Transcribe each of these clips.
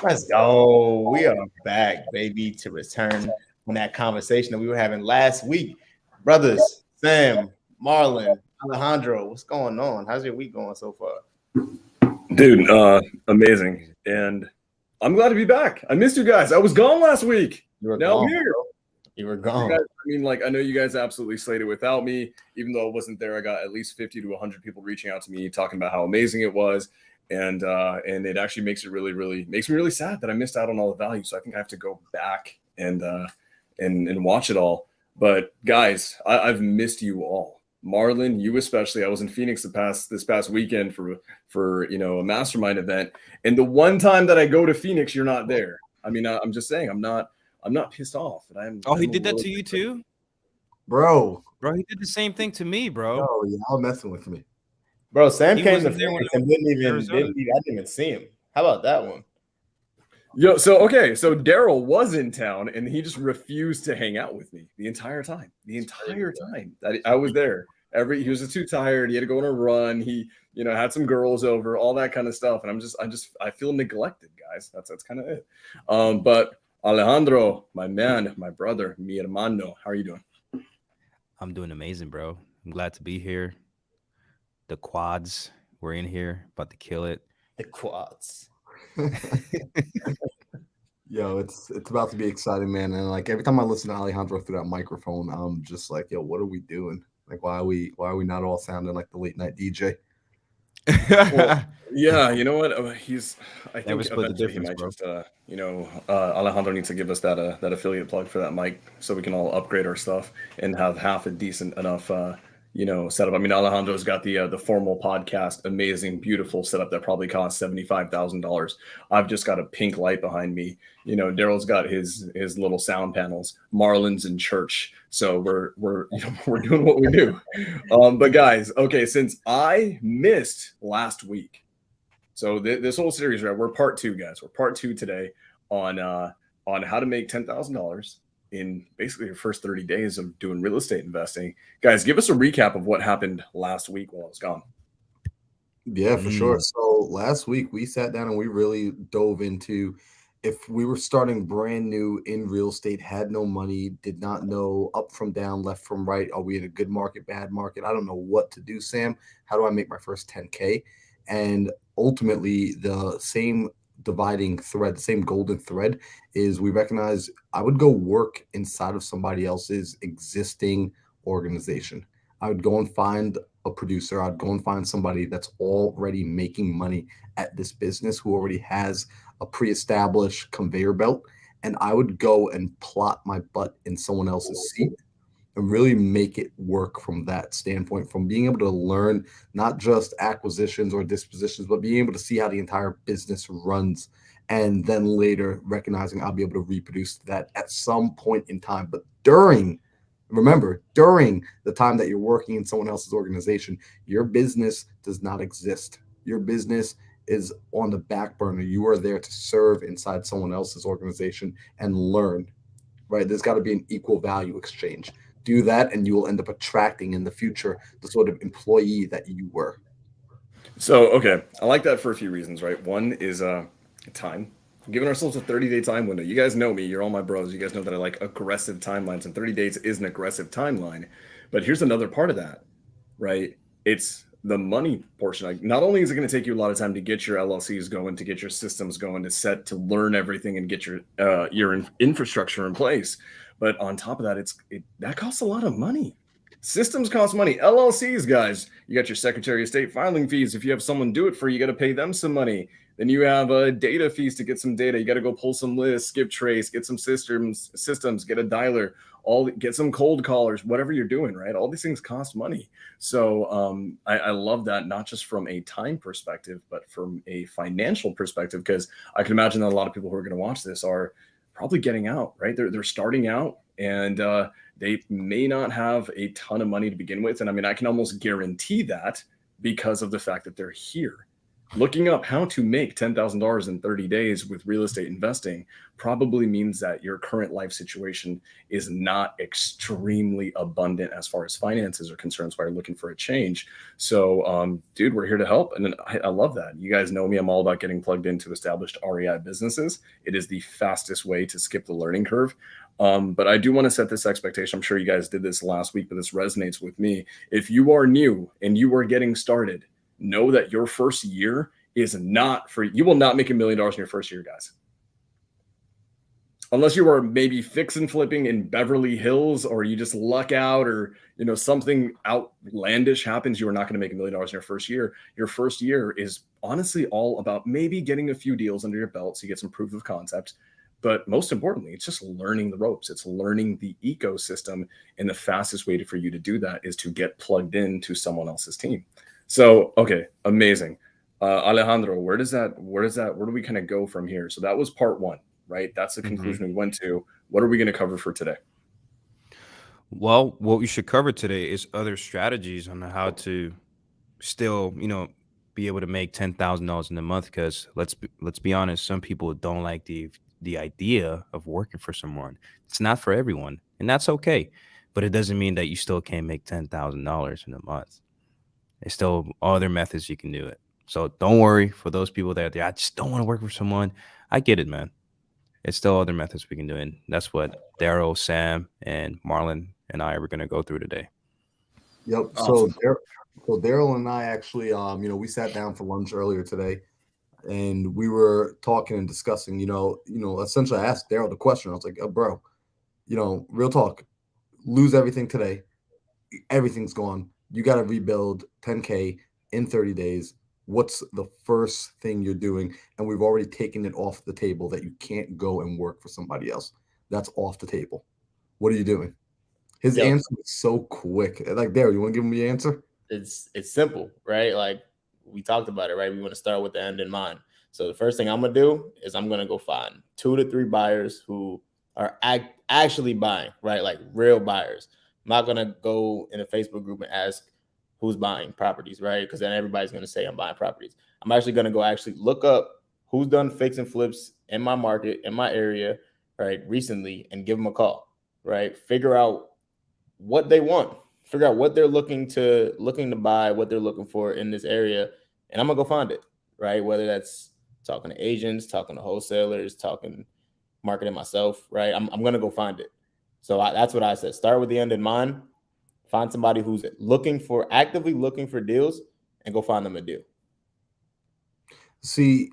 Let's go. We are back, baby, to return on that conversation that we were having last week. Brothers, Sam, Marlon, Alejandro, what's going on? How's your week going so far? Dude, amazing. And I'm glad to be back. I missed you guys. I was gone last week. You were Now I'm gone, here. bro. You were You guys, gone. I know you guys absolutely slayed it without me. Even though I wasn't there, I got at least 50 to 100 people reaching out to me talking about how amazing it was. And it actually makes it really makes me really sad that I missed out on all the value. So I think I have to go back and watch it all. But guys, I've missed you all. Marlon, you especially. I was in Phoenix this past weekend for a mastermind event, and the one time that I go to Phoenix, you're not there. I mean, I'm just saying, I'm not pissed off, and Oh, he I'm a did that little to you too, Bro, bro. He did the same thing to me, bro. yo, y'all messing with me. Bro, Sam He came to wasn't there when Phoenix I and was in Arizona. I didn't even see him. How about that one? Yo, so okay, so Daryl was in town and he just refused to hang out with me the entire time. The entire time that I was there. He was just too tired. He had to go on a run. He, had some girls over, all that kind of stuff. And I feel neglected, guys. That's kind of it. But Alejandro, my man, my brother, mi hermano, how are you doing? I'm doing amazing, bro. I'm glad to be here. The quads were in here, about to kill it. The quads. Yo, it's about to be exciting, man. And like every time I listen to Alejandro through that microphone, I'm just like, yo, what are we doing? Like, why are we not all sounding like the late night DJ? Well, yeah, you know what? I Never think split the eventually he difference, might bro. just, Alejandro needs to give us that affiliate plug for that mic so we can all upgrade our stuff and have half a decent enough, setup. I mean, Alejandro's got the formal podcast, amazing, beautiful setup that probably costs $75,000. I've just got a pink light behind me. Daryl's got his little sound panels. Marlon's in church, so we're we're doing what we do. But guys, okay, since I missed last week, so this whole series, right? We're part two, guys. We're part two today on how to make $10,000 in basically your first 30 days of doing real estate investing. Guys, give us a recap of what happened last week while I was gone. Yeah, for sure. So last week we sat down and we really dove into if we were starting brand new in real estate, had no money, did not know up from down, left from right. Are we in a good market, bad market? I don't know what to do, Sam. How do I make my first 10K? And ultimately, the same dividing thread, the same golden thread is we recognize I would go work inside of somebody else's existing organization. I would go and find a producer. I'd go and find somebody that's already making money at this business who already has a pre-established conveyor belt, and I would go and plot my butt in someone else's seat and really make it work from that standpoint, from being able to learn not just acquisitions or dispositions, but being able to see how the entire business runs. And then later recognizing I'll be able to reproduce that at some point in time. But remember, during the time that you're working in someone else's organization, your business does not exist. Your business is on the back burner. You are there to serve inside someone else's organization and learn, right? There's got to be an equal value exchange. Do that, and you will end up attracting in the future the sort of employee that you were. So, okay, I like that for a few reasons, right? One is time. Giving ourselves a 30-day time window. You guys know me. You're all my bros. You guys know that I like aggressive timelines, and 30 days is an aggressive timeline. But here's another part of that, right? It's the money portion. Like, not only is it going to take you a lot of time to get your LLCs going, to get your systems going, to learn everything and get your infrastructure in place, but on top of that, that costs a lot of money. Systems cost money. LLCs, guys, you got your Secretary of State filing fees. If you have someone do it for you, got to pay them some money. Then you have data fees to get some data. You got to go pull some lists, skip trace, get some systems, get a dialer, get some cold callers, whatever you're doing, right? All these things cost money. So I love that, not just from a time perspective, but from a financial perspective, because I can imagine that a lot of people who are going to watch this are probably getting out, right? They're starting out, and they may not have a ton of money to begin with. And I mean, I can almost guarantee that because of the fact that they're here. Looking up how to make $10,000 in 30 days with real estate investing probably means that your current life situation is not extremely abundant as far as finances are concerned. So you're looking for a change. So, dude, we're here to help. And I love that. You guys know me. I'm all about getting plugged into established REI businesses. It is the fastest way to skip the learning curve. But I do want to set this expectation. I'm sure you guys did this last week, but this resonates with me. If you are new and you are getting started, know that your first year is not for you. Will not make $1 million in your first year, guys. Unless you are maybe fix and flipping in Beverly Hills, or you just luck out, or something outlandish happens, you are not going to make $1 million in your first year. Your first year is honestly all about maybe getting a few deals under your belt so you get some proof of concept. But most importantly, it's just learning the ropes. It's learning the ecosystem. And the fastest way for you to do that is to get plugged into someone else's team. So, okay, amazing. Alejandro, where do we kind of go from here? So that was part one, right? That's the conclusion we went to. What are we going to cover for today? Well, what we should cover today is other strategies on how to still, be able to make $10,000 in a month. Because let's be honest, some people don't like the idea of working for someone. It's not for everyone, and that's okay. But it doesn't mean that you still can't make $10,000 in a month. There's still other methods you can do it. So don't worry for those people that I just don't want to work for someone. I get it, man. It's still other methods we can do. And that's what Daryl, Sam, and Marlon and I are going to go through today. Yep. Awesome. So Daryl and I actually, we sat down for lunch earlier today, and we were talking and discussing. Essentially, I asked Daryl the question. I was like, bro, real talk, lose everything today, everything's gone. You got to rebuild 10K in 30 days. What's the first thing you're doing? And we've already taken it off the table that you can't go and work for somebody else. That's off the table. What are you doing? His answer was so quick. Like, Daryl, you want to give him the answer? It's simple, right? Like we talked about it, right? We want to start with the end in mind. So the first thing I'm going to do is I'm going to go find 2 to 3 buyers who are actually buying, right? Like real buyers. I'm not going to go in a Facebook group and ask who's buying properties, right? Because then everybody's going to say I'm buying properties. I'm actually going to go actually look up who's done fix and flips in my market, in my area, right, recently, and give them a call, right? Figure out what they want, figure out what they're looking to buy, what they're looking for in this area, and I'm going to go find it, right? Whether that's talking to agents, talking to wholesalers, talking marketing myself, right? I'm going to go find it. So that's what I said. Start with the end in mind. Find somebody who's actively looking for deals, and go find them a deal. See,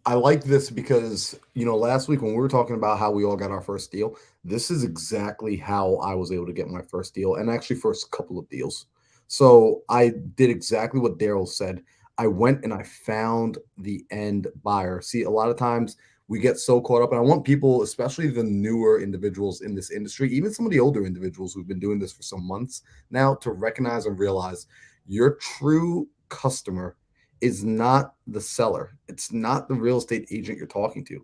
I like this because, last week when we were talking about how we all got our first deal, this is exactly how I was able to get my first deal, and actually first couple of deals. So I did exactly what Daryl said. I went and I found the end buyer. See, a lot of times we get so caught up, and I want people, especially the newer individuals in this industry, even some of the older individuals who've been doing this for some months now, to recognize and realize your true customer is not the seller. It's not the real estate agent you're talking to.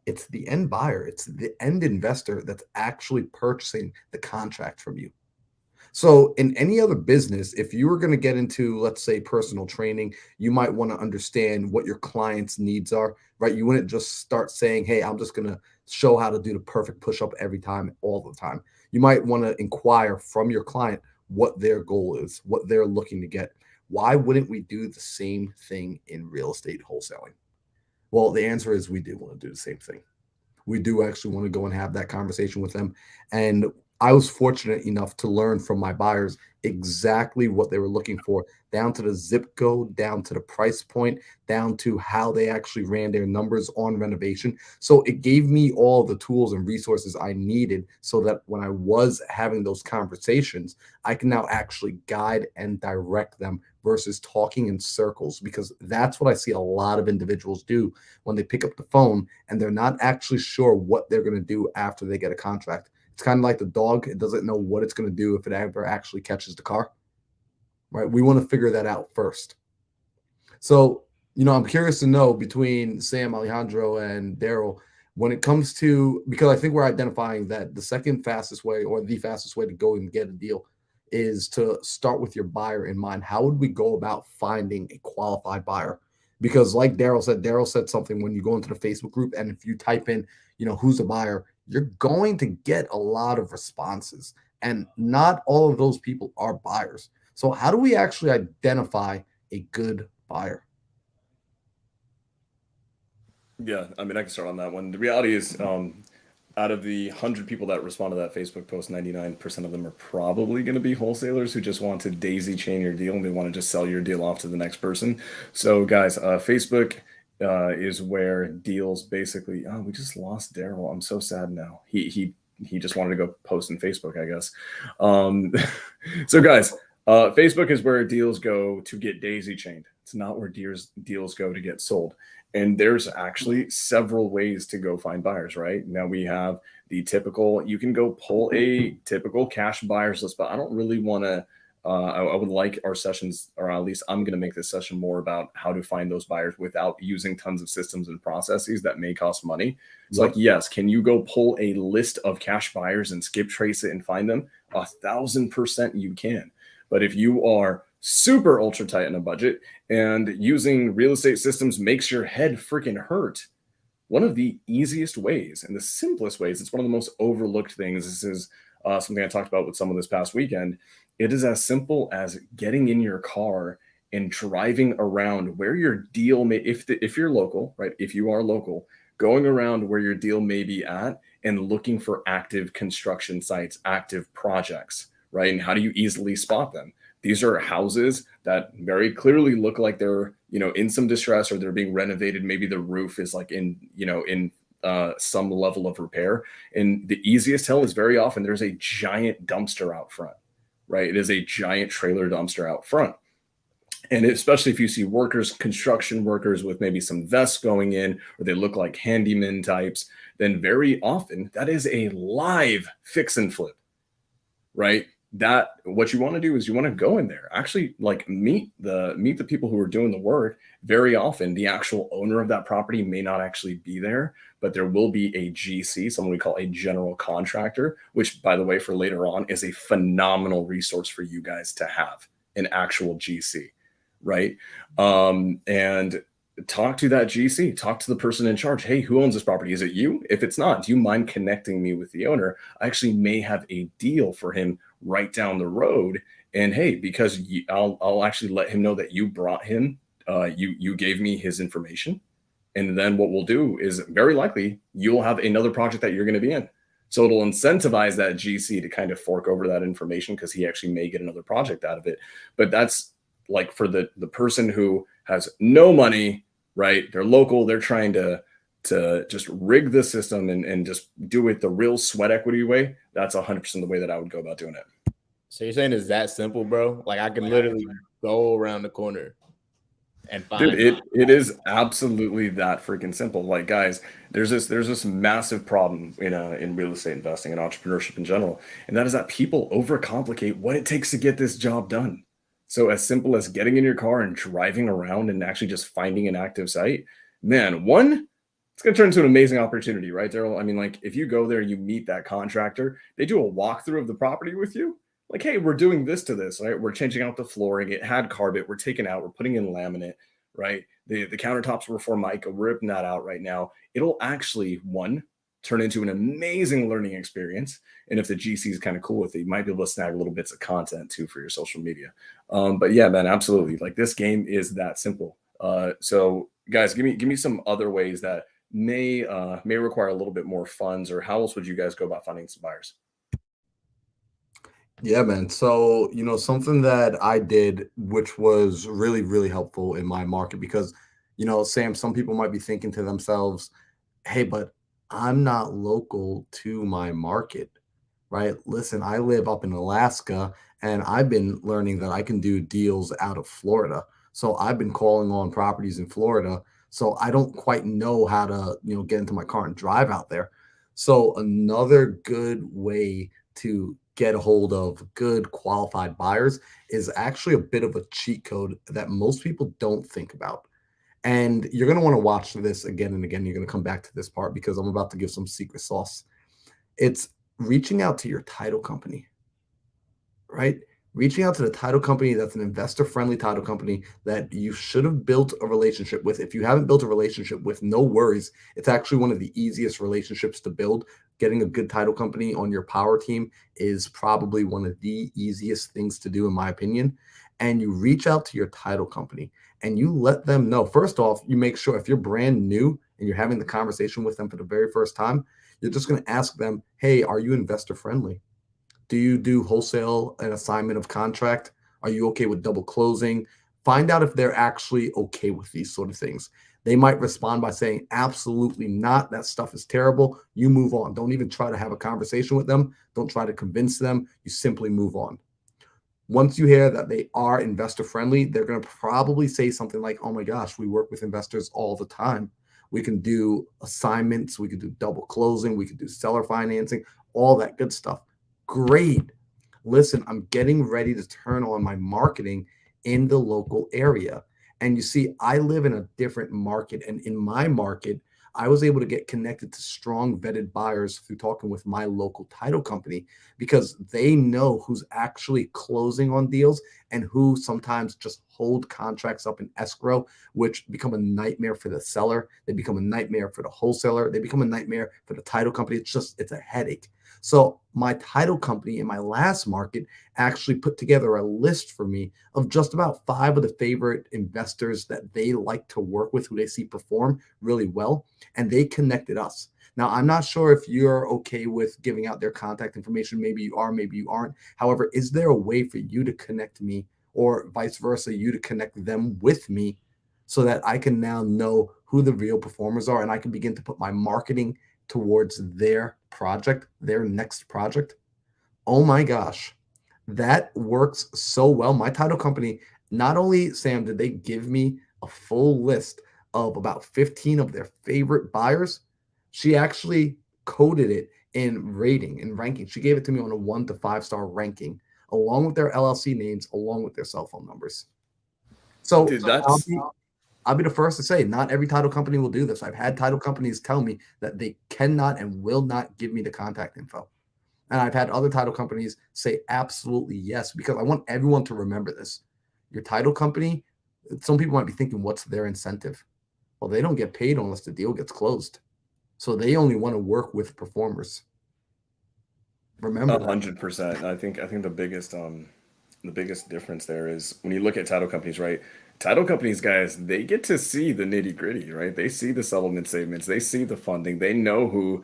It's the end buyer. It's the end investor that's actually purchasing the contract from you. So in any other business, if you were going to get into, let's say, personal training, you might want to understand what your client's needs are, right? You wouldn't just start saying, hey, I'm just going to show how to do the perfect push-up every time, all the time. You might want to inquire from your client what their goal is, what they're looking to get. Why wouldn't we do the same thing in real estate wholesaling? Well, the answer is we do want to do the same thing. We do actually want to go and have that conversation with them. And I was fortunate enough to learn from my buyers exactly what they were looking for, down to the zip code, down to the price point, down to how they actually ran their numbers on renovation. So it gave me all the tools and resources I needed so that when I was having those conversations, I can now actually guide and direct them versus talking in circles, because that's what I see a lot of individuals do when they pick up the phone and they're not actually sure what they're going to do after they get a contract. It's kind of like the dog. It doesn't know what it's going to do if it ever actually catches the car, right? We want to figure that out first. So, I'm curious to know between Sam, Alejandro, and Daryl, when it comes to, because I think we're identifying that the second fastest way, or the fastest way to go and get a deal, is to start with your buyer in mind. How would we go about finding a qualified buyer? Because like Daryl said something when you go into the Facebook group, and if you type in, who's a buyer, you're going to get a lot of responses. And not all of those people are buyers. So how do we actually identify a good buyer? Yeah, I mean, I can start on that one. The reality is, out of the 100 people that respond to that Facebook post, 99% of them are probably going to be wholesalers who just want to daisy chain your deal and they want to just sell your deal off to the next person. So, guys, Facebook is where deals basically. Oh, we just lost Daryl. I'm so sad now. He just wanted to go post in Facebook, I guess. So, guys, Facebook is where deals go to get daisy chained. It's not where deals go to get sold. And there's actually several ways to go find buyers, right? Now we have the typical, you can go pull a typical cash buyers list, but I don't really want to, I would like our sessions, or at least I'm going to make this session more about how to find those buyers without using tons of systems and processes that may cost money. It's like, yes, can you go pull a list of cash buyers and skip trace it and find them? 1,000% you can. But if you are super ultra tight on a budget and using real estate systems makes your head freaking hurt, one of the easiest ways and the simplest ways, it's one of the most overlooked things. This is something I talked about with someone this past weekend. It is as simple as getting in your car and driving around where your deal may, if you're local, right? If you are local, going around where your deal may be at and looking for active construction sites, active projects, right? And how do you easily spot them? These are houses that very clearly look like they're, in some distress or they're being renovated. Maybe the roof is like in some level of repair. And the easiest tell is very often there's a giant dumpster out front, right? It is a giant trailer dumpster out front. And especially if you see construction workers with maybe some vests going in, or they look like handyman types, then very often that is a live fix and flip, right? That what you want to do is you want to go in there, actually like meet the people who are doing the work. Very often the actual owner of that property may not actually be there, but there will be a GC, someone we call a general contractor, which by the way, for later on is a phenomenal resource for you guys to have an actual GC, right? And talk to that GC, talk to the person in charge. Hey, who owns this property? Is it you? If it's not, do you mind connecting me with the owner? I actually may have a deal for him right down the road. And hey, because I'll actually let him know that you brought him, you gave me his information. And then what we'll do is very likely you'll have another project that you're going to be in. So it'll incentivize that GC to kind of fork over that information because he actually may get another project out of it. But that's like for the person who has no money, right? They're local. They're trying to just rig the system and just do it the real sweat equity way. That's 100% the way that I would go about doing it. So you're saying it's that simple, bro? Like I can literally go around the corner and find. Dude, it is absolutely that freaking simple. Like, guys, there's this massive problem in real estate investing and entrepreneurship in general, and that is that people overcomplicate what it takes to get this job done. So as simple as getting in your car and driving around and actually just finding an active site, man, it's going to turn into an amazing opportunity, right, Daryl? I mean, like if you go there, you meet that contractor, they do a walkthrough of the property with you. Like, hey, we're doing this to this, right? We're changing out the flooring. It had carpet. We're taking out. We're putting in laminate, right? The countertops were Formica. We're ripping that out right now. It'll actually, turn into an amazing learning experience. And if the GC is kind of cool with it, you might be able to snag little bits of content too for your social media. But yeah, man, absolutely. Like this game is that simple. So guys, give me some other ways that may require a little bit more funds, or how else would you guys go about finding some buyers? Yeah, man. So, something that I did, which was really, really helpful in my market, because, Sam, some people might be thinking to themselves, hey, but I'm not local to my market, right? Listen, I live up in Alaska and I've been learning that I can do deals out of Florida. So I've been calling on properties in Florida. So I don't quite know how to, get into my car and drive out there. So another good way to get a hold of good qualified buyers is actually a bit of a cheat code that most people don't think about. And you're going to want to watch this again and again. You're going to come back to this part because I'm about to give some secret sauce. It's reaching out to your title company, right? reaching out to the title company that's an investor-friendly title company that you should have built a relationship with. If you haven't built a relationship with, no worries. It's actually one of the easiest relationships to build. Getting a good title company on your power team is probably one of the easiest things to do, in my opinion. And you reach out to your title company and you let them know. First off, you make sure if you're brand new and you're having the conversation with them for the very first time, you're just going to ask them, hey, are you investor friendly? Do you do wholesale and assignment of contract? Are you okay with double closing? Find out if they're actually okay with these sort of things. They might respond by saying, absolutely not. That stuff is terrible. You move on. Don't even try to have a conversation with them. Don't try to convince them. You simply move on. Once you hear that they are investor friendly, they're going to probably say something like, oh my gosh, we work with investors all the time. We can do assignments. We can do double closing. We can do seller financing, all that good stuff. Great. Listen, I'm getting ready to turn on my marketing in the local area. And you see, I live in a different market. And in my market, I was able to get connected to strong vetted buyers through talking with my local title company because they know who's actually closing on deals and who sometimes just hold contracts up in escrow, which become a nightmare for the seller. They become a nightmare for the wholesaler. They become a nightmare for the title company. It's a headache. So my title company in my last market actually put together a list for me of just about 5 of the favorite investors that they like to work with, who they see perform really well, and they connected us. Now, I'm not sure if you're okay with giving out their contact information. Maybe you are, maybe you aren't. However, is there a way for you to connect me or vice versa, you to connect them with me so that I can now know who the real performers are and I can begin to put my marketing towards their project, their next project? Oh my gosh, that works so well. My title company, not only, Sam, did they give me a full list of about 15 of their favorite buyers, she actually coded it in rating and ranking. She gave it to me on a 1 to 5 star ranking, along with their LLC names, along with their cell phone numbers. So, Dude, I'll be the first to say not every title company will do this. I've had title companies tell me that they cannot and will not give me the contact info. And I've had other title companies say absolutely yes, because I want everyone to remember this. Your title company, some people might be thinking, what's their incentive? Well, they don't get paid unless the deal gets closed. So they only want to work with performers. Remember that. 100%. I think the biggest difference there is when you look at title companies, right? Title companies, guys, they get to see the nitty gritty, right? They see the settlement statements, they see the funding, they know who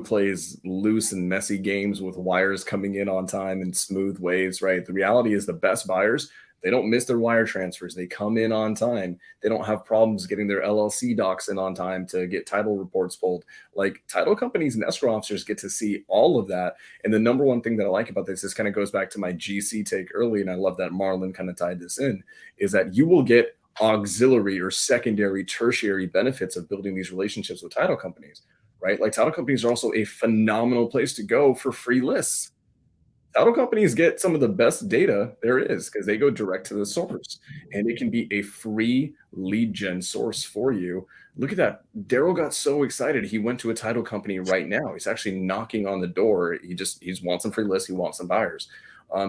plays loose and messy games with wires coming in on time and smooth waves, right? The reality is the best buyers, they don't miss their wire transfers. They come in on time. They don't have problems getting their LLC docs in on time to get title reports pulled. Like title companies and escrow officers get to see all of that. And the number one thing that I like about this kind of goes back to my GC take early, and I love that Marlon kind of tied this in, is that you will get auxiliary or secondary, tertiary benefits of building these relationships with title companies, right? Like title companies are also a phenomenal place to go for free lists. Title companies get some of the best data there is because they go direct to the source, and it can be a free lead gen source for you. Look at that. Daryl got so excited. He went to a title company right now. He's actually knocking on the door. He wants some free lists. He wants some buyers.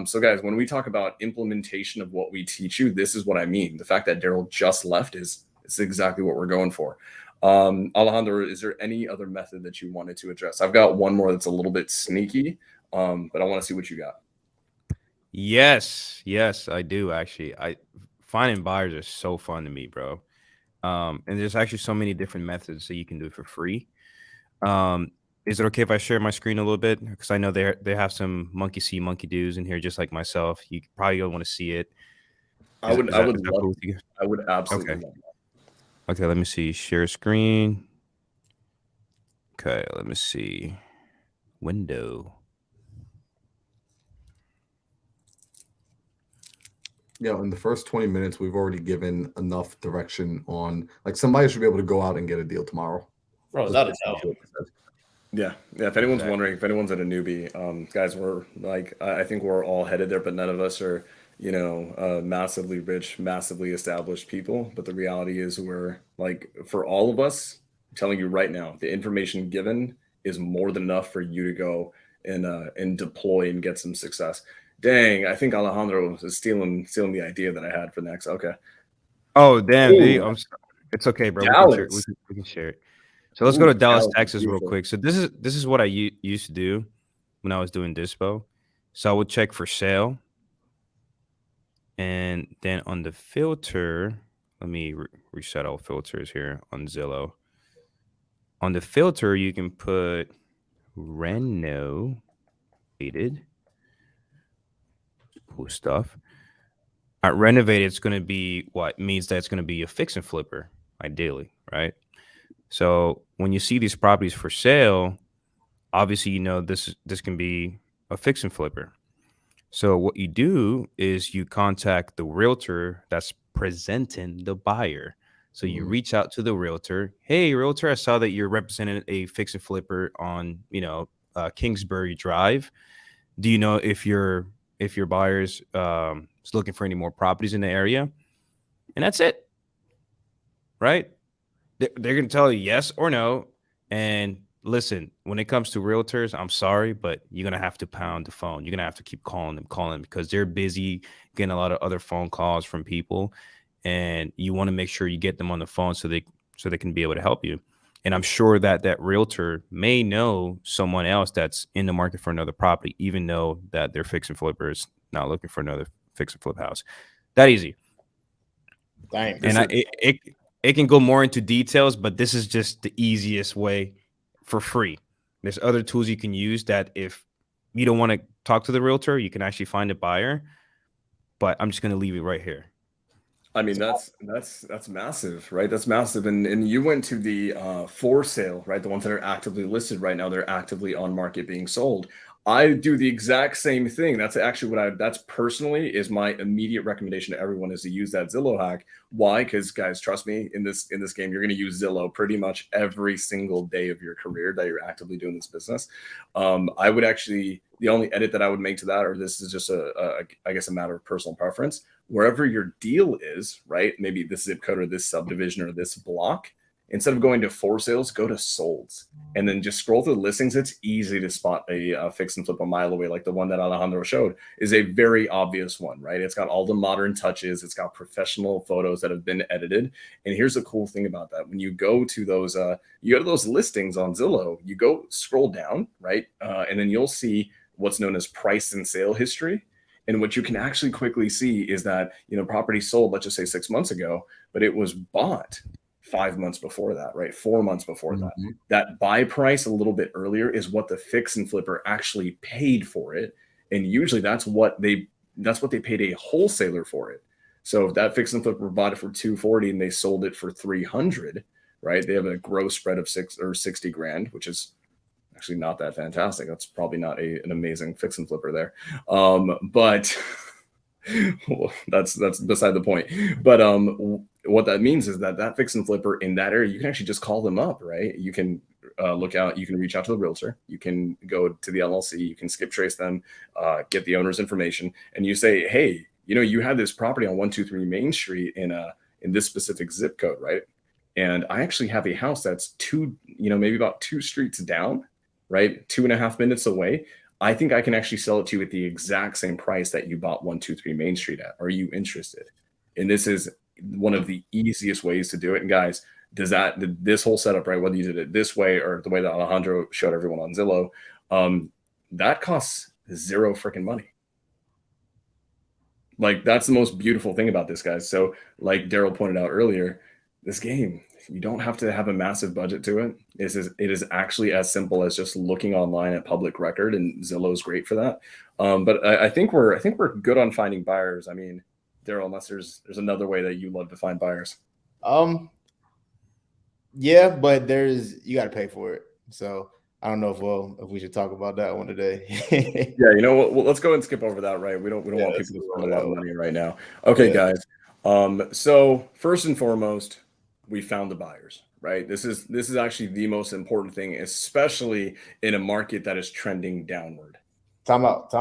So guys, when we talk about implementation of what we teach you, this is what I mean. The fact that Daryl just left is exactly what we're going for. Alejandro, is there any other method that you wanted to address? I've got one more that's a little bit sneaky. But I want to see what you got. Yes, I do actually. Finding buyers are so fun to me, bro. And there's actually so many different methods that you can do it for free. Is it okay if I share my screen a little bit? Because I know they have some monkey see, monkey do's in here, just like myself. You probably don't want to see it. I would is that love cool with you? I would absolutely Okay. love that. Okay, let me see. Share screen. Okay, let me see. Window. Yeah, in the first 20 minutes, we've already given enough direction on, like, somebody should be able to go out and get a deal tomorrow. Bro, without a doubt. Yeah. If anyone's Exactly. wondering, if anyone's at a newbie, guys, we're like, I think we're all headed there, but none of us are, massively rich, massively established people. But the reality is, we're like, for all of us, I'm telling you right now, the information given is more than enough for you to go and deploy and get some success. Dang, I think Alejandro is stealing the idea that I had for next. Okay. Oh damn, V. Ooh, It's okay, bro. We can share. Dallas. We can share it. So let's go Ooh, to Dallas, Dallas is Texas, real beautiful. quick. So this is what I used to do when I was doing dispo. So I would check for sale, and then on the filter, let me reset all filters here on Zillow. On the filter, you can put renovated. Cool stuff. Renovated, it's going to be what means that it's going to be a fix and flipper, ideally, right? So when you see these properties for sale, obviously you know this can be a fix and flipper. So what you do is you contact the realtor that's presenting the buyer. So you reach out to the realtor. Hey, realtor, I saw that you're representing a fix and flipper on, Kingsbury Drive. Do you know if your buyer's is looking for any more properties in the area? And that's it, right? They're going to tell you yes or no. And listen, when it comes to realtors, I'm sorry, but you're going to have to pound the phone. You're going to have to keep calling them because they're busy getting a lot of other phone calls from people. And you want to make sure you get them on the phone so they can be able to help you. And I'm sure that realtor may know someone else that's in the market for another property, even though that their fix and flipper is not looking for another fix and flip house. That easy. Dang. And it can go more into details, but this is just the easiest way for free. There's other tools you can use that if you don't want to talk to the realtor, you can actually find a buyer. But I'm just going to leave it right here. I mean, that's massive, right? That's massive. And you went to the for sale, right? The ones that are actively listed right now, they're actively on market being sold. I do the exact same thing. That's actually that's personally is my immediate recommendation to everyone is to use that Zillow hack. Why? Because guys, trust me, in this game, you're going to use Zillow pretty much every single day of your career that you're actively doing this business. I would actually, the only edit that I would make to that, or this is just I guess a matter of personal preference, wherever your deal is, right? Maybe this zip code or this subdivision or this block, instead of going to for sales, go to solds and then just scroll through the listings. It's easy to spot a fix and flip a mile away. Like the one that Alejandro showed is a very obvious one, right? It's got all the modern touches. It's got professional photos that have been edited. And here's the cool thing about that. When you go to those, listings on Zillow, you go scroll down, right? And then you'll see what's known as price and sale history. And what you can actually quickly see is that, property sold, let's just say 6 months ago, but it was bought 5 months before that, right? 4 months before that. That buy price a little bit earlier is what the fix and flipper actually paid for it. And usually that's what they paid a wholesaler for it. So if that fix and flipper bought it for $240 and they sold it for $300, right? They have a gross spread of $60,000, which is actually not that fantastic. That's probably not an amazing fix and flipper there. But well, that's beside the point. But what that means is that fix and flipper in that area, you can actually just call them up, right? You can you can reach out to the realtor, you can go to the LLC, you can skip trace them, get the owner's information, and you say, hey, you have this property on 123 Main Street in this specific zip code, right? And I actually have a house that's maybe about 2 streets down, right? 2.5 minutes away. I think I can actually sell it to you at the exact same price that you bought 123 Main Street at. Are you interested? And this is one of the easiest ways to do it. And guys, this whole setup, right? Whether you did it this way or the way that Alejandro showed everyone on Zillow, that costs zero freaking money. Like, that's the most beautiful thing about this, guys. So like Daryl pointed out earlier, this game, you don't have to have a massive budget to it. It is actually as simple as just looking online at public record, and Zillow is great for that. But I think we're good on finding buyers. I mean, Daryl, unless there's another way that you love to find buyers. Yeah, but you got to pay for it. So I don't know if we should talk about that one today. Yeah, you know what? Well, let's go and skip over that, right? We don't want people to spend a lot of money right now. Okay, guys. So first and foremost, we found the buyers, right? This is actually the most important thing, especially in a market that is trending downward. Time out.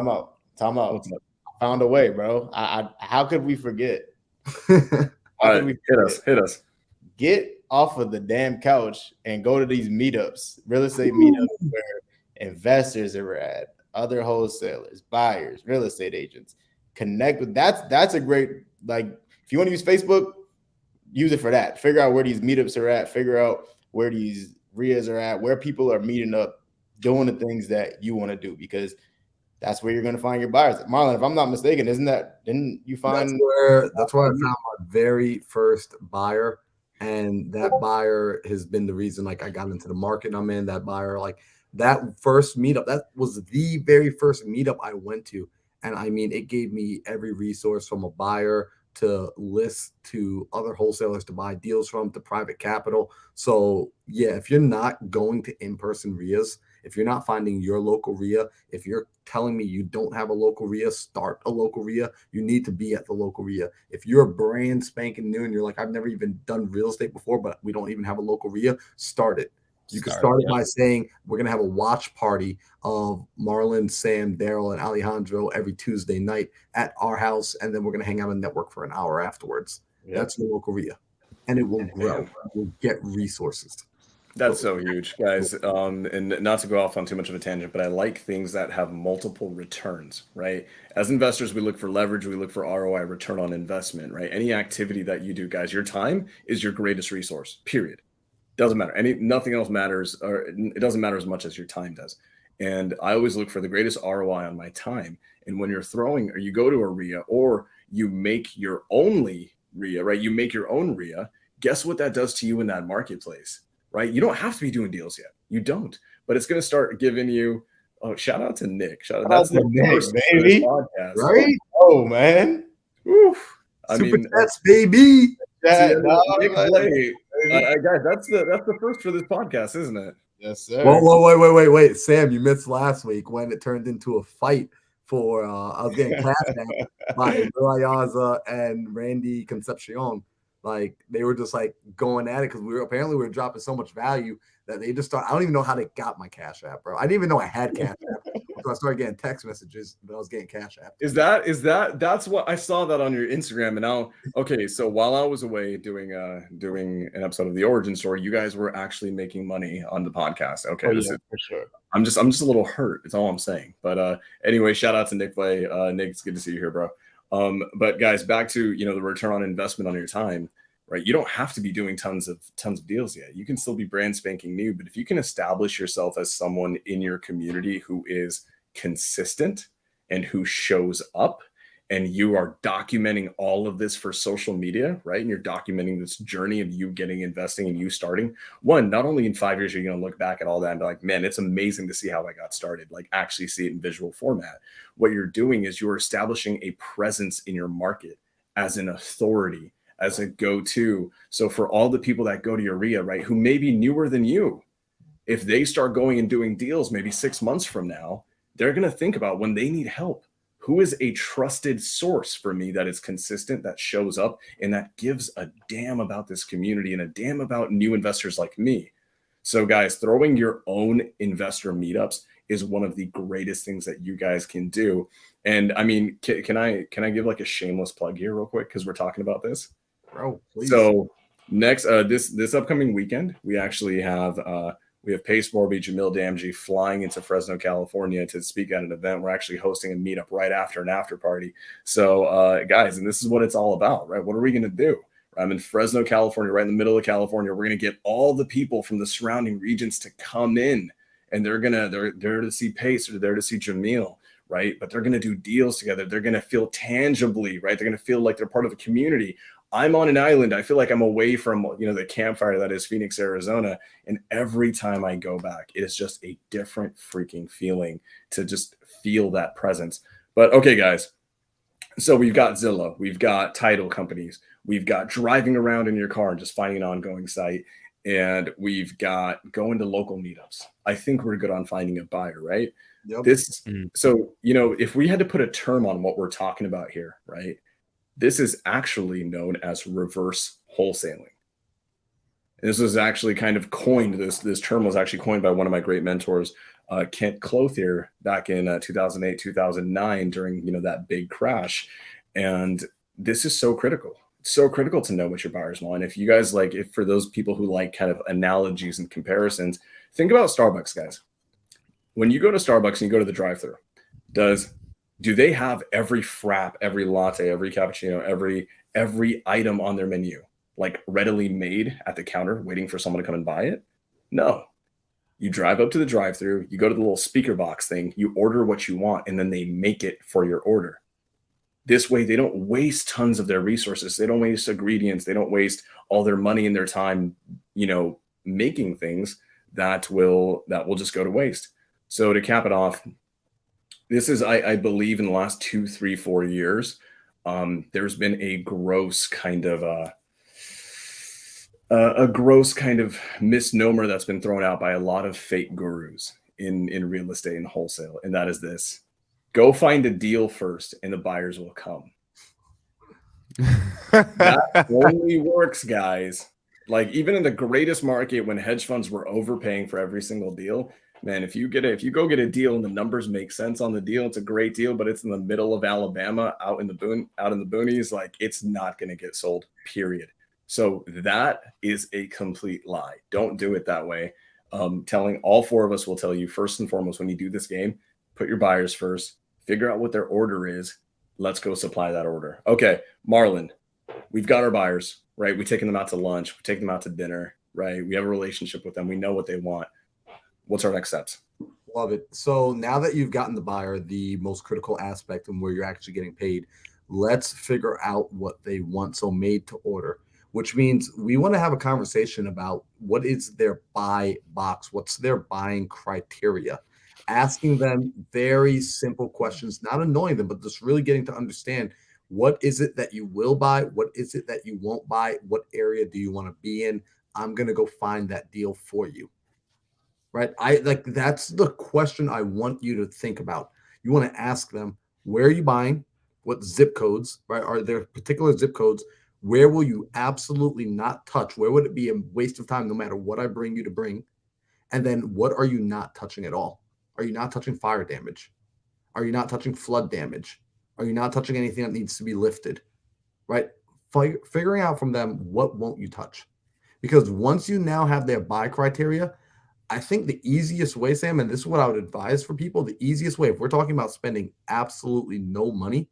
Found a way, bro. How could we forget? Hit us. Get off of the damn couch and go to these meetups, real estate meetups, where investors are at, other wholesalers, buyers, real estate agents. Connect with that's a great, like, if you want to use Facebook, use it for that. Figure out where these meetups are at, figure out where these RIAs are at, where people are meeting up, doing the things that you want to do, because that's where you're going to find your buyers. Marlon, if I'm not mistaken, didn't you find that's where I found my very first buyer, and that buyer has been the reason like I got into the market I'm in. That buyer, like that first meetup, that was the very first meetup I went to, and I mean it gave me every resource from a buyer to list to other wholesalers to buy deals from to private capital. So yeah, if you're not going to in-person RIAs, if you're not finding your local RIA, if you're telling me you don't have a local RIA, start a local RIA. You need to be at the local RIA. If you're brand spanking new and you're like, I've never even done real estate before, but we don't even have a local RIA, start it. You can start it by saying we're going to have a watch party of Marlon, Sam, Daryl, and Alejandro every Tuesday night at our house, and then we're going to hang out and network for an hour afterwards. Yep. That's the local RIA, and it will grow. It will get resources. That's so huge, guys. And not to go off on too much of a tangent, but I like things that have multiple returns, right? As investors, we look for leverage, we look for ROI, return on investment, right? Any activity that you do, guys, your time is your greatest resource, period. Doesn't matter. Nothing else matters, or it doesn't matter as much as your time does. And I always look for the greatest ROI on my time. And when you're throwing, or you go to a RIA, or you make your only RIA, right? You make your own RIA. Guess what that does to you in that marketplace, right? You don't have to be doing deals yet. You don't. But it's going to start giving you. Oh, shout out to Nick. Shout out to Nick, baby. Podcast, right? Oh man. Oof. Super chats, baby. Guys, that's the first for this podcast, isn't it? Yes, sir. Whoa, wait. Sam, you missed last week when it turned into a fight for I was getting cashed out by Ayaza and Randy Concepcion. Like they were just like going at it because we were dropping so much value that they just started. I don't even know how they got my Cash App, bro. I didn't even know I had Cash App. So I started getting text messages that I was getting Cash App. That's what I saw that on your Instagram. And now, okay, so while I was away doing an episode of the Origin Story, you guys were actually making money on the podcast. Okay, for sure. I'm just a little hurt. That's all I'm saying. But anyway, shout out to Nick Play. Nick, it's good to see you here, bro. But guys, back to the return on investment on your time. Right, you don't have to be doing tons of deals yet. You can still be brand spanking new, but if you can establish yourself as someone in your community who is consistent and who shows up, and you are documenting all of this for social media, right? And you're documenting this journey of you getting investing and you starting. One, not only in 5 years, you're going to look back at all that and be like, man, it's amazing to see how I got started, like actually see it in visual format. What you're doing is you're establishing a presence in your market as an authority, as a go-to. So for all the people that go to your RIA, right, who may be newer than you, if they start going and doing deals maybe 6 months from now, they're going to think about when they need help, who is a trusted source for me that is consistent, that shows up, and that gives a damn about this community and a damn about new investors like me. So guys, throwing your own investor meetups is one of the greatest things that you guys can do. And I mean, can I give like a shameless plug here real quick? Because we're talking about this. Bro, please. So next, this upcoming weekend, we actually have Pace Morby, Jamil Damji flying into Fresno, California to speak at an event. We're actually hosting a meetup right after an after party. So guys, and this is what it's all about, right? What are we going to do? I'm in Fresno, California, right in the middle of California. We're going to get all the people from the surrounding regions to come in, and they're there to see Pace, or they're there to see Jamil, right? But they're going to do deals together. They're going to feel tangibly, right? They're going to feel like they're part of a community. I'm on an island. I feel like I'm away from, the campfire that is Phoenix, Arizona. And every time I go back, it is just a different freaking feeling to just feel that presence. But okay, guys. So we've got Zillow, we've got title companies, we've got driving around in your car and just finding an ongoing site, and we've got going to local meetups. I think we're good on finding a buyer, right? Yep. So, if we had to put a term on what we're talking about here, right? This is actually known as reverse wholesaling. And this was actually kind of coined. This term was actually coined by one of my great mentors, Kent Clothier, back in 2008, 2009, during that big crash. And this is so critical. It's so critical to know what your buyers want. If you guys if for those people who like kind of analogies and comparisons, think about Starbucks, guys. When you go to Starbucks and you go to the drive-thru, Do they have every frap, every latte, every cappuccino, every item on their menu like readily made at the counter waiting for someone to come and buy it? No. You drive up to the drive-through, you go to the little speaker box thing, you order what you want, and then they make it for your order. This way, they don't waste tons of their resources. They don't waste ingredients. They don't waste all their money and their time, making things that will just go to waste. So to cap it off, this is, I believe, in the last 2, 3, 4 years, there's been a gross kind of misnomer that's been thrown out by a lot of fake gurus in real estate and wholesale, and that is this: go find a deal first, and the buyers will come. That only works, guys. Like, even in the greatest market, when hedge funds were overpaying for every single deal, man, if you go get a deal and the numbers make sense on the deal, it's a great deal, but it's in the middle of Alabama, out in the boonies, like, it's not going to get sold, period. So that is a complete lie. Don't do it that way. Telling all 4 of us will tell you, first and foremost, when you do this game, put your buyers first, figure out what their order is. Let's go supply that order. Okay, Marlon, we've got our buyers, right? We've taken them out to lunch. We take them out to dinner, right? We have a relationship with them. We know what they want. What's our next steps? Love it. So now that you've gotten the buyer, the most critical aspect and where you're actually getting paid, let's figure out what they want. So made to order, which means we want to have a conversation about what is their buy box, what's their buying criteria, asking them very simple questions, not annoying them, but just really getting to understand, what is it that you will buy? What is it that you won't buy? What area do you want to be in? I'm going to go find that deal for you. Right? That's the question I want you to think about. You want to ask them, where are you buying? What zip codes, right? Are there particular zip codes? Where will you absolutely not touch? Where would it be a waste of time no matter what I bring you to bring? And then what are you not touching at all? Are you not touching fire damage? Are you not touching flood damage? Are you not touching anything that needs to be lifted? Right? Figuring out from them, what won't you touch? Because once you now have their buy criteria, I think the easiest way, Sam, and this is what I would advise for people, the easiest way, if we're talking about spending absolutely no money,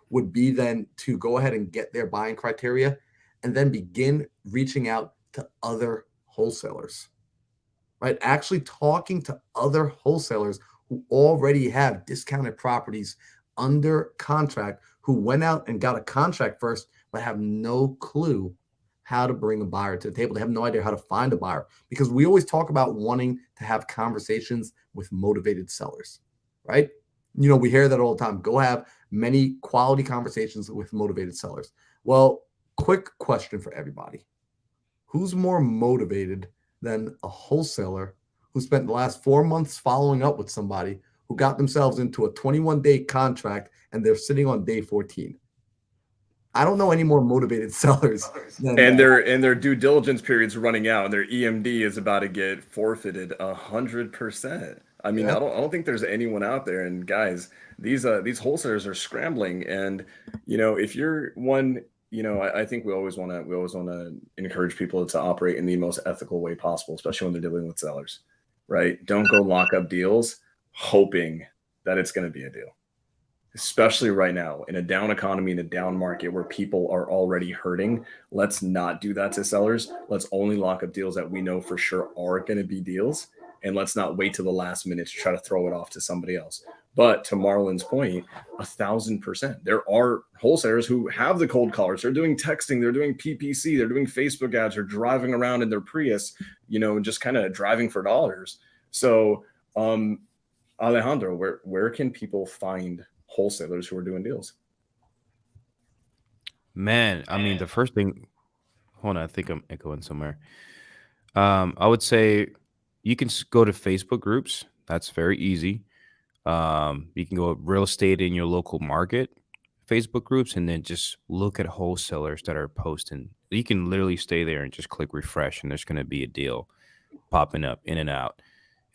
would be then to go ahead and get their buying criteria and then begin reaching out to other wholesalers, right? Actually talking to other wholesalers who already have discounted properties under contract, who went out and got a contract first, but have no clue how to bring a buyer to the table. They have no idea how to find a buyer, because we always talk about wanting to have conversations with motivated sellers, right? We hear that all the time. Go have many quality conversations with motivated sellers. Well, quick question for everybody. Who's more motivated than a wholesaler who spent the last 4 months following up with somebody who got themselves into a 21-day contract and they're sitting on day 14? I don't know any more motivated sellers and their due diligence period's running out, and their EMD is about to get forfeited 100%. I mean, yeah. I don't think there's anyone out there. And guys, these wholesalers are scrambling. And if you're one, I think we always want to encourage people to operate in the most ethical way possible, especially when they're dealing with sellers, right? Don't go lock up deals hoping that it's going to be a deal. Especially right now in a down economy, in a down market where people are already hurting. Let's not do that to sellers. Let's only lock up deals that we know for sure are going to be deals. And let's not wait till the last minute to try to throw it off to somebody else. But to Marlon's point, 1,000%. There are wholesalers who have the cold callers. They're doing texting. They're doing PPC. They're doing Facebook ads. They're driving around in their Prius, and just kind of driving for dollars. So, Alejandro, where can people find wholesalers who are doing deals? Man, I mean, the first thing, hold on, I think I'm echoing somewhere. I would say you can go to Facebook groups. That's very easy. You can go real estate in your local market, Facebook groups, and then just look at wholesalers that are posting. You can literally stay there and just click refresh, and there's going to be a deal popping up in and out.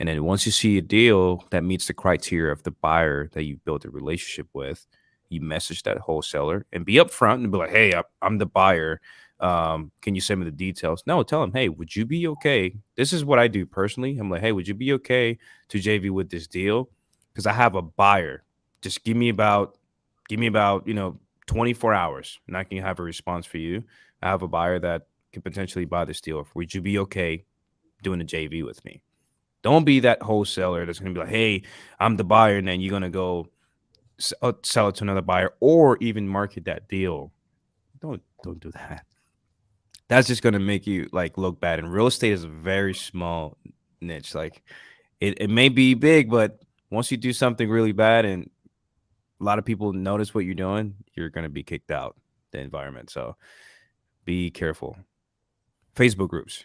And then once you see a deal that meets the criteria of the buyer that you built a relationship with, you message that wholesaler and be upfront and be like, hey, I'm the buyer. Can you send me the details? No, tell them, hey, would you be okay? This is what I do personally. I'm like, hey, would you be okay to JV with this deal? Because I have a buyer just give me about 24 hours, and I can have a response for you. I have a buyer that could potentially buy this deal. Would you be okay doing a JV with me? Don't be that wholesaler that's going to be like, hey, I'm the buyer, and then you're going to go sell it to another buyer or even market that deal. Don't do that. That's just going to make you like look bad. And real estate is a very small niche. Like it may be big, but once you do something really bad and a lot of people notice what you're doing, you're going to be kicked out the environment. So be careful. Facebook groups.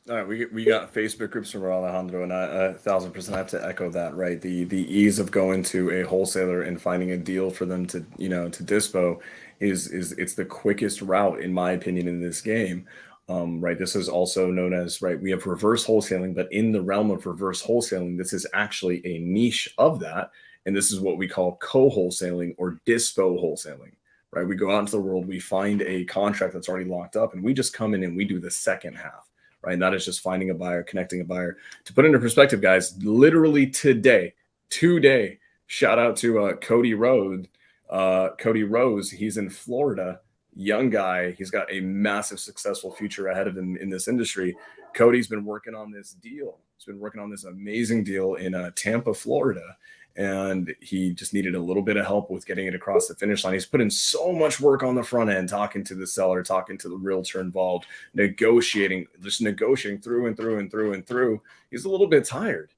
All right, we got Facebook groups from Alejandro, and I 1,000% have to echo that. Right, the ease of going to a wholesaler and finding a deal for them to to dispo is it's the quickest route in my opinion in this game. Right, this is also known as we have reverse wholesaling, but in the realm of reverse wholesaling, this is actually a niche of that, and this is what we call co-wholesaling or dispo wholesaling. Right, we go out into the world, we find a contract that's already locked up, and we just come in and we do the second half. Right. And that is just finding a buyer, connecting a buyer. To put into perspective, guys, literally today, shout out to Cody Rose. Cody Rose, he's in Florida, young guy. He's got a massive, successful future ahead of him in this industry. Cody's been working on this deal. He's been working on this amazing deal in Tampa, Florida. And he just needed a little bit of help with getting it across the finish line. He's put in so much work on the front end, talking to the seller, talking to the realtor involved, negotiating through and through and through and through. He's a little bit tired.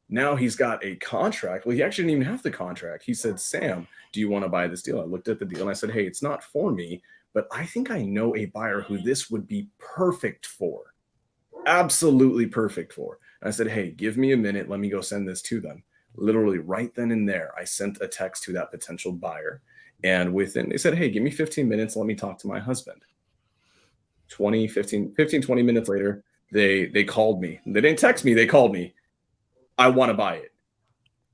Now he's got a contract. Well, he actually didn't even have the contract. He said, Sam, do you want to buy this deal? I looked at the deal and I said, hey, it's not for me, but I think I know a buyer who this would be perfect for. Absolutely perfect for. And I said, hey, give me a minute. Let me go send this to them. Literally right then and there, I sent a text to that potential buyer. And they said, hey, give me 15 minutes. Let me talk to my husband. 20 minutes later, they called me. They didn't text me. They called me. I want to buy it.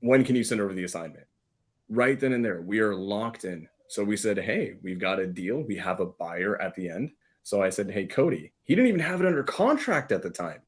When can you send over the assignment? Right then and there, we are locked in. So we said, hey, we've got a deal. We have a buyer at the end. So I said, hey, Cody, he didn't even have it under contract at the time,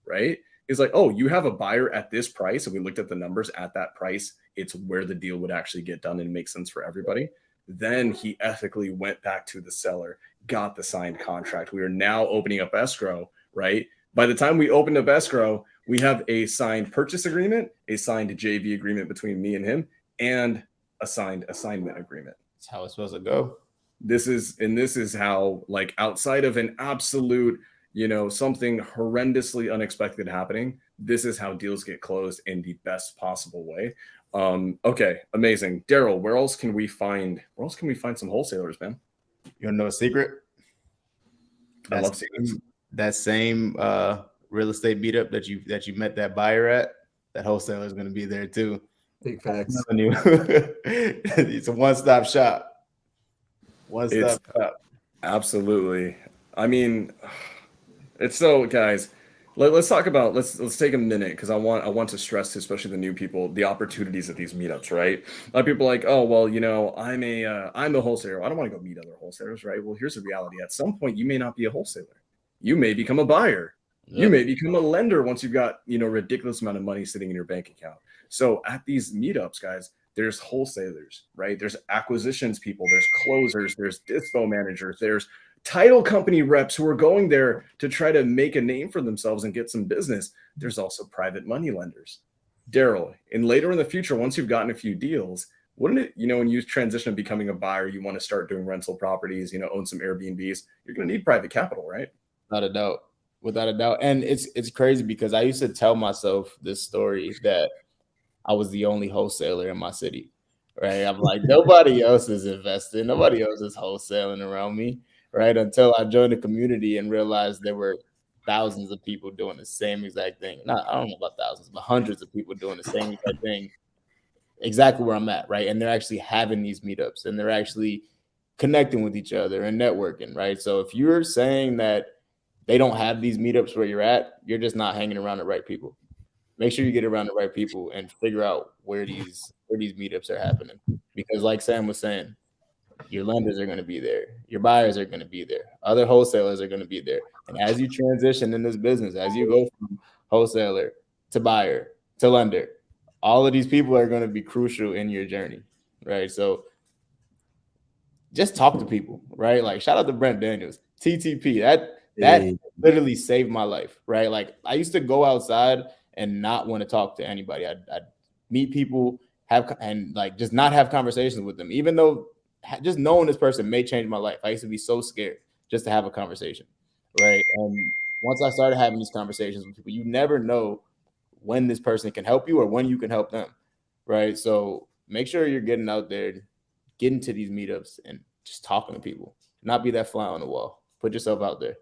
right? He's like, oh, you have a buyer at this price. And we looked at the numbers at that price. It's where the deal would actually get done and make sense for everybody. Then he ethically went back to the seller, got the signed contract. We are now opening up escrow, right? By the time we opened up escrow, we have a signed purchase agreement, a signed JV agreement between me and him, and a signed assignment agreement. That's how it's supposed to go. This is how, like, outside of an absolute, something horrendously unexpected happening, this is how deals get closed in the best possible way. Okay, amazing. Daryl, where else can we find some wholesalers, man? You wanna know a secret? I love secrets. That same real estate meetup that you met that buyer at, that wholesaler is going to be there too. Big facts. It's a one-stop shop. One-stop shop. Absolutely. I mean, it's so, guys. Let's talk about let's take a minute because I want to stress to especially the new people the opportunities at these meetups, right? A lot of people are like, oh well, I'm a wholesaler. I don't want to go meet other wholesalers, right? Well, here's the reality. At some point, you may not be a wholesaler. You may become a buyer. Yep. You may become a lender once you've got a ridiculous amount of money sitting in your bank account. So at these meetups, guys, there's wholesalers, right? There's acquisitions people, there's closers, there's dispo managers, there's title company reps who are going there to try to make a name for themselves and get some business. There's also private money lenders. Daryl, and later in the future, once you've gotten a few deals, wouldn't it, when you transition to becoming a buyer, you want to start doing rental properties, own some Airbnbs, you're going to need private capital, right? Without a doubt. And it's crazy because I used to tell myself this story that I was the only wholesaler in my city, right? I'm like, nobody else is investing. Nobody else is wholesaling around me, right? Until I joined the community and realized there were thousands of people doing the same exact thing. I don't know about thousands, but hundreds of people doing the same exact thing, exactly where I'm at, right? And they're actually having these meetups and they're actually connecting with each other and networking, right? So if you're saying that they don't have these meetups where you're at, you're just not hanging around the right people. Make sure you get around the right people and figure out where these meetups are happening. Because like Sam was saying, your lenders are going to be there. Your buyers are going to be there. Other wholesalers are going to be there. And as you transition in this business, as you go from wholesaler to buyer to lender, all of these people are going to be crucial in your journey, right? So just talk to people, right? Like shout out to Brent Daniels, TTP. That literally saved my life, right? Like I used to go outside and not want to talk to anybody. I'd meet people, and like just not have conversations with them, even though just knowing this person may change my life. I used to be so scared just to have a conversation, right? And once I started having these conversations with people, you never know when this person can help you or when you can help them, right? So make sure you're getting out there, getting to these meetups and just talking to people, not be that fly on the wall. Put yourself out there.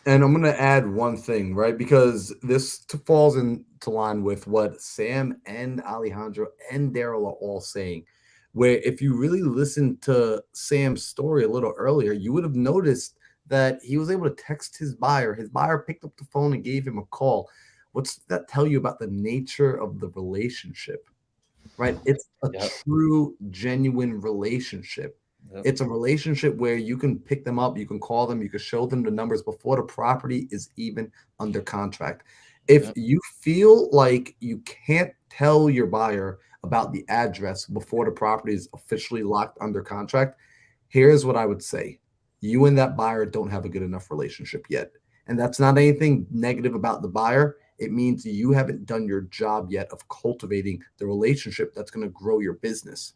And I'm going to add one thing, right? Because this falls into line with what Sam and Alejandro and Daryl are all saying, where if you really listen to Sam's story a little earlier, you would have noticed that he was able to text his buyer. His buyer picked up the phone and gave him a call. What's that tell you about the nature of the relationship, right? It's a true, genuine relationship. Yep. It's a relationship where you can pick them up, you can call them, you can show them the numbers before the property is even under contract. If you feel like you can't tell your buyer about the address before the property is officially locked under contract, here's what I would say. You and that buyer don't have a good enough relationship yet. And that's not anything negative about the buyer. It means you haven't done your job yet of cultivating the relationship that's going to grow your business.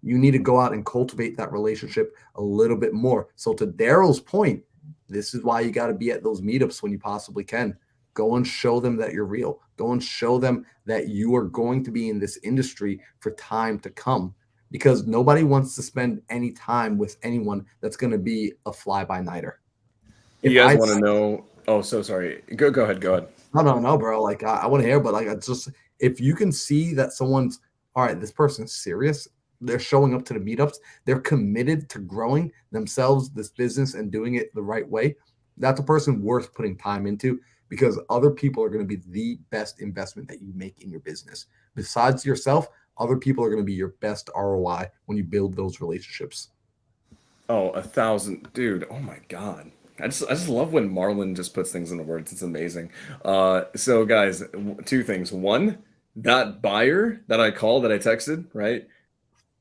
You need to go out and cultivate that relationship a little bit more. So to Daryl's point, this is why you got to be at those meetups when you possibly can. Go and show them that you're real. Go and show them that you are going to be in this industry for time to come, because nobody wants to spend any time with anyone that's going to be a fly-by-nighter. You guys want to know? Oh, so sorry. Go ahead. No, bro. Like I want to hear, but like it's just if you can see that someone's all right, this person's serious. They're showing up to the meetups. They're committed to growing themselves, this business, and doing it the right way. That's a person worth putting time into, because other people are going to be the best investment that you make in your business. Besides yourself, other people are going to be your best ROI when you build those relationships. Oh, 1,000, dude. Oh my God. I just love when Marlon just puts things into words. It's amazing. So guys, two things. One, that buyer that I called, that I texted, right?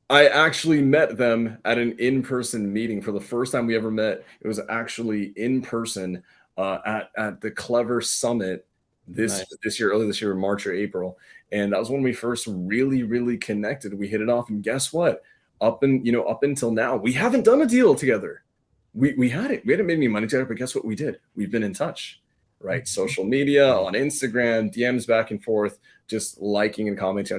I actually met them at an in-person meeting for the first time we ever met. It was actually in person at the Clever Summit this year, early this year, March or April. And that was when we first really connected. We hit it off, and guess what? Up until now, we haven't done a deal together. We hadn't made any money together, but guess what we did? We've been in touch, right? Social media, on Instagram, DMs back and forth, just liking and commenting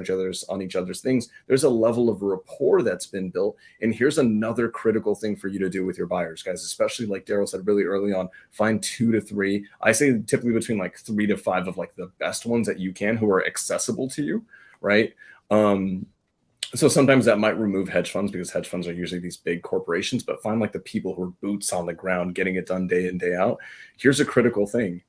on each other's things. There's a level of rapport that's been built. And here's another critical thing for you to do with your buyers, guys, especially like Daryl said really early on, find 2 to 3. I say typically between like 3 to 5 of like the best ones that you can, who are accessible to you, right? So sometimes that might remove hedge funds, because hedge funds are usually these big corporations, but find like the people who are boots on the ground, getting it done day in, day out. Here's a critical thing.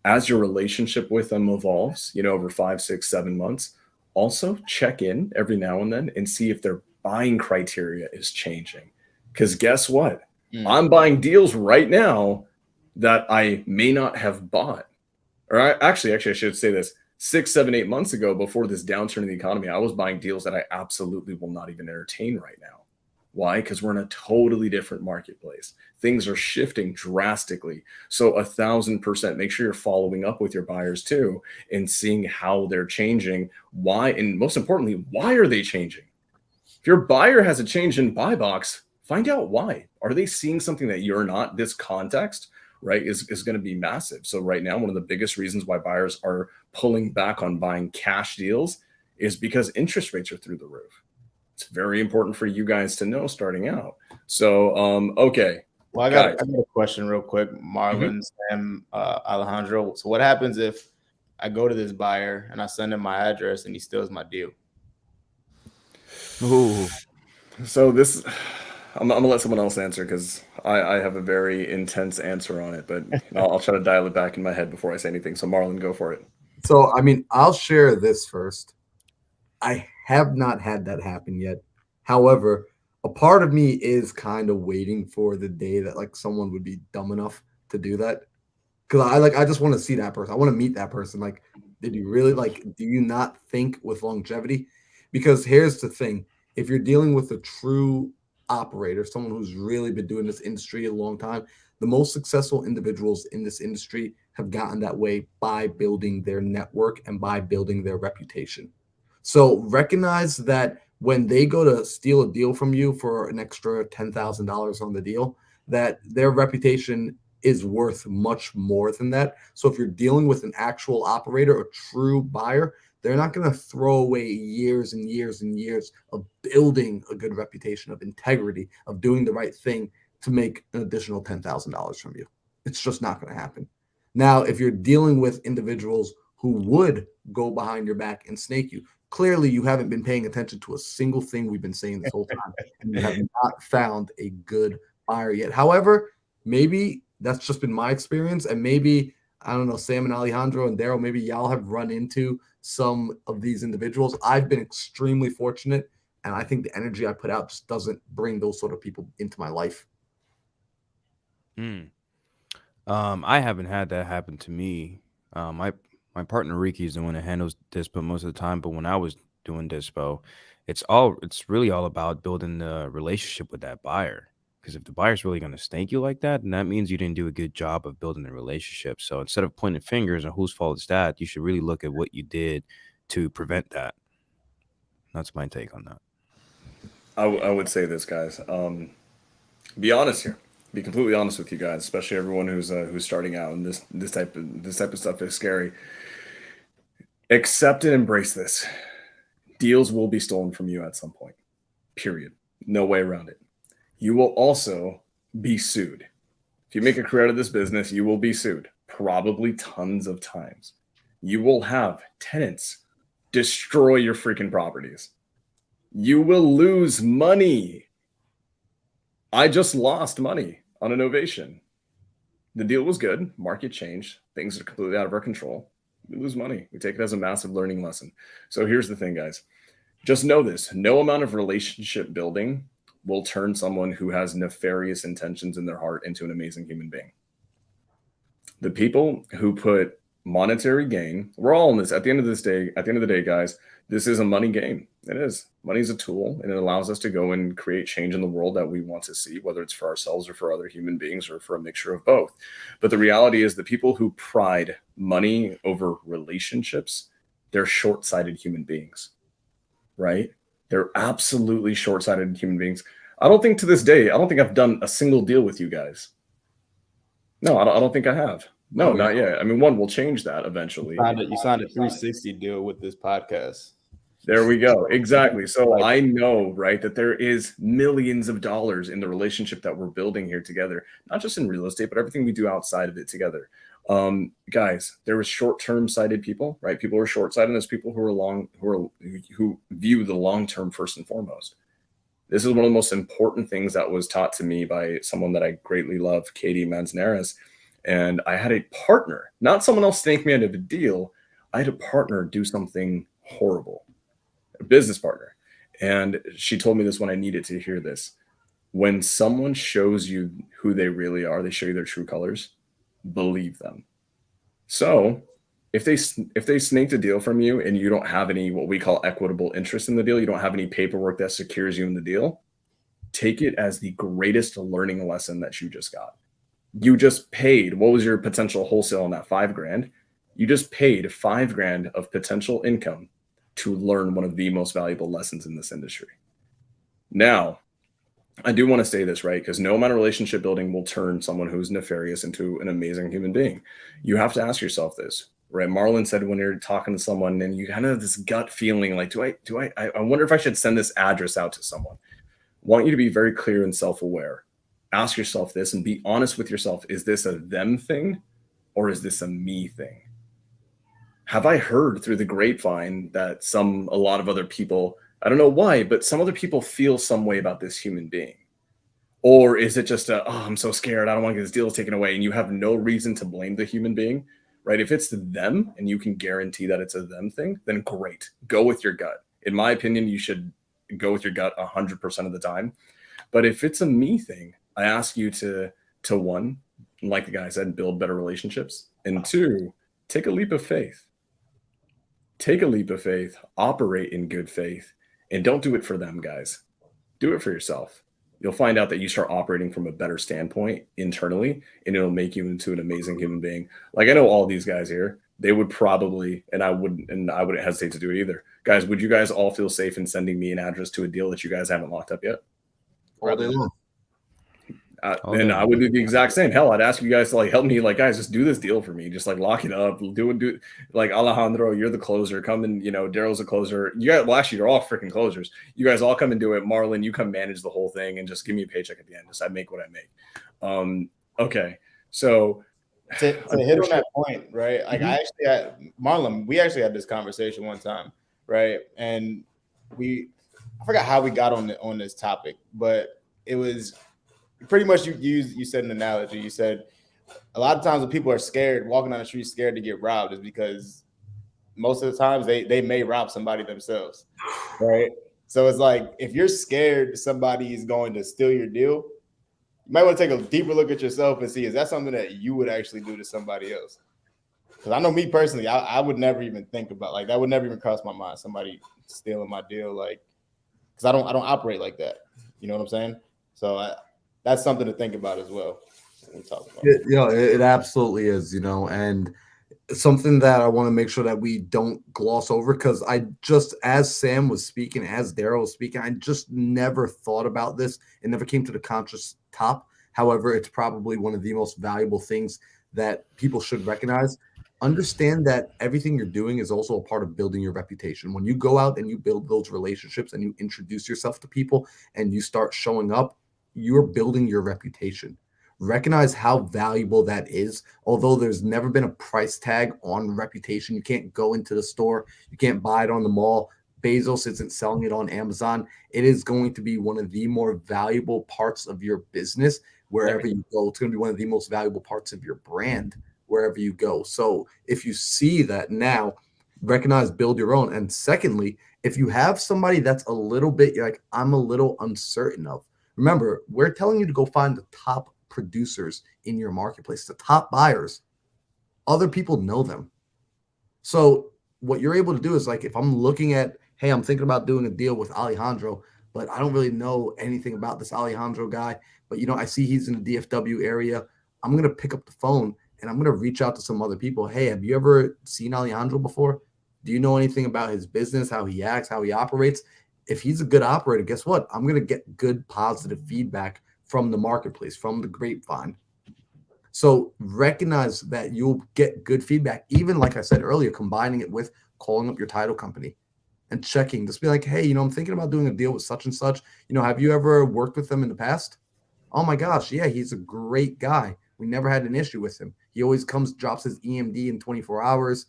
As your relationship with them evolves, over 5, 6, 7 months, also check in every now and then and see if their buying criteria is changing. Because guess what? I'm buying deals right now that I may not have bought. Or actually, I should say this. 6, 7, 8 months ago, before this downturn in the economy, I was buying deals that I absolutely will not even entertain right now. Why? Because we're in a totally different marketplace. Things are shifting drastically. So 1,000%, make sure you're following up with your buyers too and seeing how they're changing. Why? And most importantly, why are they changing? If your buyer has a change in buy box, find out why. Are they seeing something that you're not? This context, right, is going to be massive. So right now, one of the biggest reasons why buyers are pulling back on buying cash deals is because interest rates are through the roof. It's very important for you guys to know starting out. So, okay. Well, I got a question real quick, Marlon, Sam, Alejandro. So what happens if I go to this buyer and I send him my address and he steals my deal? Ooh. So this, I'm gonna let someone else answer, because I have a very intense answer on it, but I'll try to dial it back in my head before I say anything. So Marlon, go for it. So, I'll share this first. I have not had that happen yet. However, a part of me is kind of waiting for the day that like someone would be dumb enough to do that. Because I just want to see that person. I want to meet that person. Like, Did you really do you not think with longevity? Because here's the thing. If you're dealing with a true operator, someone who's really been doing this industry a long time, the most successful individuals in this industry have gotten that way by building their network and by building their reputation. So recognize that when they go to steal a deal from you for an extra $10,000 on the deal, that their reputation is worth much more than that. So if you're dealing with an actual operator, a true buyer, they're not going to throw away years and years and years of building a good reputation, of integrity, of doing the right thing to make an additional $10,000 from you. It's just not going to happen. Now, if you're dealing with individuals who would go behind your back and snake you, clearly you haven't been paying attention to a single thing we've been saying this whole time, and you have not found a good buyer yet. However, maybe that's just been my experience, and maybe, I don't know, Sam and Alejandro and Daryl, maybe y'all have run into some of these individuals. I've been extremely fortunate, and I think the energy I put out just doesn't bring those sort of people into my life. I haven't had that happen to me. My partner Ricky is the one that handles Dispo most of the time, but when I was doing Dispo, it's really all about building the relationship with that buyer. Because if the buyer's really going to snake you like that, then that means you didn't do a good job of building the relationship. So instead of pointing fingers on whose fault is that, you should really look at what you did to prevent that. That's my take on that. I would say this, guys. Be honest here. Be completely honest with you guys, especially everyone who's starting out. And this type of stuff is scary. Accept and embrace this. Deals will be stolen from you at some point. Period. No way around it. You will also be sued. If you make a career out of this business, you will be sued, probably tons of times. You will have tenants destroy your freaking properties. You will lose money. I just lost money on an ovation. The deal was good. Market changed. Things are completely out of our control. We lose money. We take it as a massive learning lesson. So here's the thing, guys. Just know this. No amount of relationship building will turn someone who has nefarious intentions in their heart into an amazing human being. The people who put monetary gain, we're all in this. At the end of the day, guys, this is a money game. It is. Money is a tool, and it allows us to go and create change in the world that we want to see, whether it's for ourselves or for other human beings or for a mixture of both. But the reality is the people who pride money over relationships, they're short-sighted human beings, right? They're absolutely short-sighted human beings. I don't think to this day, I don't think I've done a single deal with you guys. No, I don't think I have. No, not yet. I mean, one will change that eventually. You signed a 360 deal with this podcast. There we go. Exactly. So I know, right, that there is millions of dollars in the relationship that we're building here together, not just in real estate, but everything we do outside of it together. Guys, there was short-term sighted people, right? People who are short-sighted, and there's people who view the long-term first and foremost. This is one of the most important things that was taught to me by someone that I greatly love, Katie Manzanares. And I had a partner, not someone else snake me out of a deal. I had a partner do something horrible, a business partner. And she told me this when I needed to hear this. When someone shows you who they really are, they show you their true colors, believe them. So if they snaked a deal from you and you don't have any what we call equitable interest in the deal, you don't have any paperwork that secures you in the deal, take it as the greatest learning lesson that you just got. You just paid, what was your potential wholesale on that? $5,000. You just paid $5,000 of potential income to learn one of the most valuable lessons in this industry. Now, I do want to say this, right? Because no amount of relationship building will turn someone who's nefarious into an amazing human being. You have to ask yourself this, right? Marlon said when you're talking to someone and you kind of have this gut feeling like, I wonder if I should send this address out to someone. I want you to be very clear and self-aware. Ask yourself this and be honest with yourself. Is this a them thing or is this a me thing? Have I heard through the grapevine that a lot of other people, I don't know why, but some other people feel some way about this human being? Or is it just I'm so scared, I don't want to get this deal taken away, and you have no reason to blame the human being, right? If it's them and you can guarantee that it's a them thing, then great. Go with your gut. In my opinion, you should go with your gut 100% of the time. But if it's a me thing, I ask you to one, like the guy said, build better relationships. And two, take a leap of faith. take a leap of faith, operate in good faith, and don't do it for them, guys. Do it for yourself. You'll find out that you start operating from a better standpoint internally, and it'll make you into an amazing human being. Like, I know all these guys here, they would probably, and I wouldn't hesitate to do it either. Guys, would you guys all feel safe in sending me an address to a deal that you guys haven't locked up yet? All day long. And I would do the exact same. Hell, I'd ask you guys to like help me. Like, guys, just do this deal for me. Just like lock it up. Do like Alejandro, you're the closer. Come and Daryl's a closer. You guys, well, actually, you're all freaking closers. You guys all come and do it. Marlon, you come manage the whole thing and just give me a paycheck at the end. Just I make what I make. Okay, so to hit on that point, right? Like I actually had Marlon. We actually had this conversation one time, right? And I forgot how we got on this topic, but it was. Pretty much you said an analogy. You said a lot of times when people are scared, walking down the street scared to get robbed is because most of the times they may rob somebody themselves, right? So it's like if you're scared somebody is going to steal your deal, you might want to take a deeper look at yourself and see, is that something that you would actually do to somebody else? Because I know me personally, I would never even think about, like, that would never even cross my mind, somebody stealing my deal, like, because I don't operate like that. You know what I'm saying? So that's something to think about as well. It absolutely is, and something that I want to make sure that we don't gloss over, because as Sam was speaking, as Daryl was speaking, I just never thought about this. It never came to the conscious top. However, it's probably one of the most valuable things that people should recognize. Understand that everything you're doing is also a part of building your reputation. When you go out and you build those relationships and you introduce yourself to people and you start showing up, you're building your reputation. Recognize how valuable that is. Although there's never been a price tag on reputation, you can't go into the store, you can't buy it on the mall. Bezos isn't selling it on Amazon. It is going to be one of the more valuable parts of your business wherever you go. It's going to be one of the most valuable parts of your brand wherever you go. So if you see that now, recognize, build your own. And secondly, if you have somebody that's a little bit, you're like, I'm a little uncertain of, remember, we're telling you to go find the top producers in your marketplace, the top buyers. Other people know them. So what you're able to do is, like, if I'm looking at, hey, I'm thinking about doing a deal with Alejandro, but I don't really know anything about this Alejandro guy, but I see he's in the DFW area. I'm going to pick up the phone and I'm going to reach out to some other people. Hey, have you ever seen Alejandro before? Do you know anything about his business, how he acts, how he operates? If he's a good operator, guess what? I'm going to get good, positive feedback from the marketplace, from the grapevine. So recognize that you'll get good feedback, even like I said earlier, combining it with calling up your title company and checking. Just be like, hey, I'm thinking about doing a deal with such and such. Have you ever worked with them in the past? Oh my gosh, yeah, he's a great guy. We never had an issue with him. He always drops his EMD in 24 hours,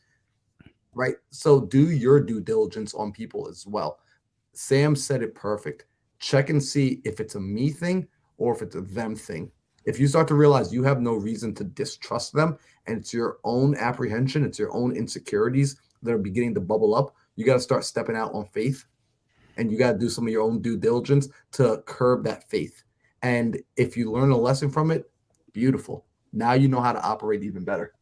right? So do your due diligence on people as well. Sam said it perfect. Check and see if it's a me thing or if it's a them thing. If you start to realize you have no reason to distrust them and it's your own apprehension, it's your own insecurities that are beginning to bubble up, you got to start stepping out on faith, and you got to do some of your own due diligence to curb that faith. And if you learn a lesson from it, beautiful. Now you know how to operate even better.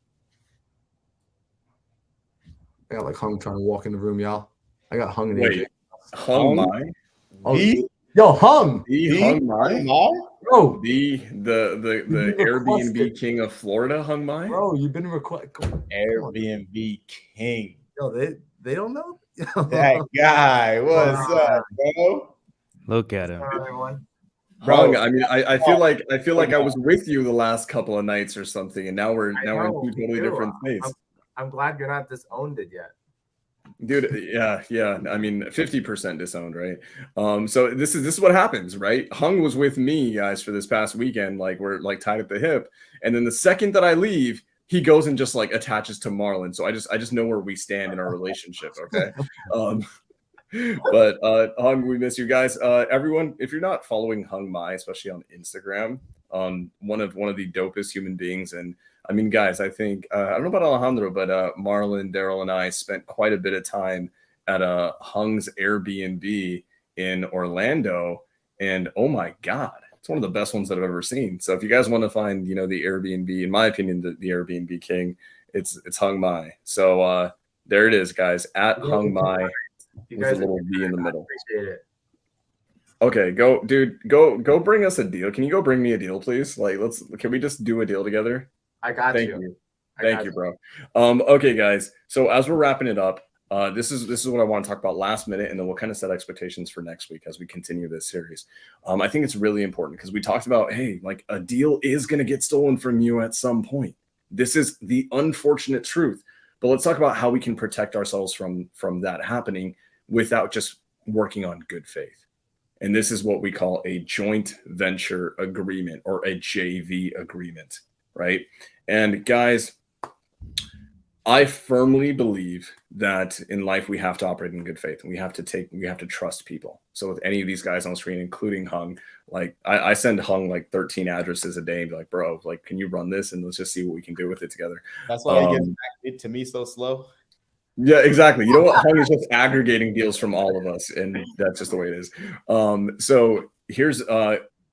I got like Hung trying to walk in the room, y'all. I got Hung in AJ. Hung Mai? Oh, yo, Hung. Hung Mai? Bro. The Airbnb king of Florida, Hung Mai? Bro, you've been requested. Airbnb king. Yo, they don't know? That guy, what's up, bro? Look at him. Bro, I mean, I feel like I was with you the last couple of nights or something, and now we're in two totally different states. I'm glad you're not disowned it yet. Dude, yeah. I mean, 50% disowned, right? So this is what happens, right? Hung was with me, guys, for this past weekend. Like, we're like tied at the hip, and then the second that I leave, he goes and just like attaches to Marlon. So I just know where we stand in our relationship. Okay. But Hung, we miss you guys. Everyone, if you're not following Hung Mai, especially on Instagram, one of the dopest human beings. And I mean, guys, I think I don't know about Alejandro, but Marlon, Daryl, and I spent quite a bit of time at Hung's Airbnb in Orlando, and oh my God, it's one of the best ones that I've ever seen. So if you guys want to find, the Airbnb, in my opinion, the Airbnb king, it's Hung Mai. So There it is, guys. At Hung Mai You with a guys little V in the middle. appreciate it. Okay, go, dude. Go bring us a deal. Can you go bring me a deal, please? Like, can we just do a deal together? I got Thank you. you. I Thank got you, bro. Okay, guys. So as we're wrapping it up, this is what I want to talk about last minute, and then we'll kind of set expectations for next week as we continue this series. I think it's really important because we talked about, hey, like a deal is going to get stolen from you at some point. This is the unfortunate truth. But let's talk about how we can protect ourselves from that happening without just working on good faith. And this is what we call a joint venture agreement or a JV agreement, right? And guys, I firmly believe that in life we have to operate in good faith, and we have to trust people. So with any of these guys on screen, including Hung, like I send Hung like 13 addresses a day and be like, bro, like, can you run this and let's just see what we can do with it together. That's why he gets back to me so slow. Yeah, exactly. You know what? Hung is just aggregating deals from all of us, and that's just the way it is. So here's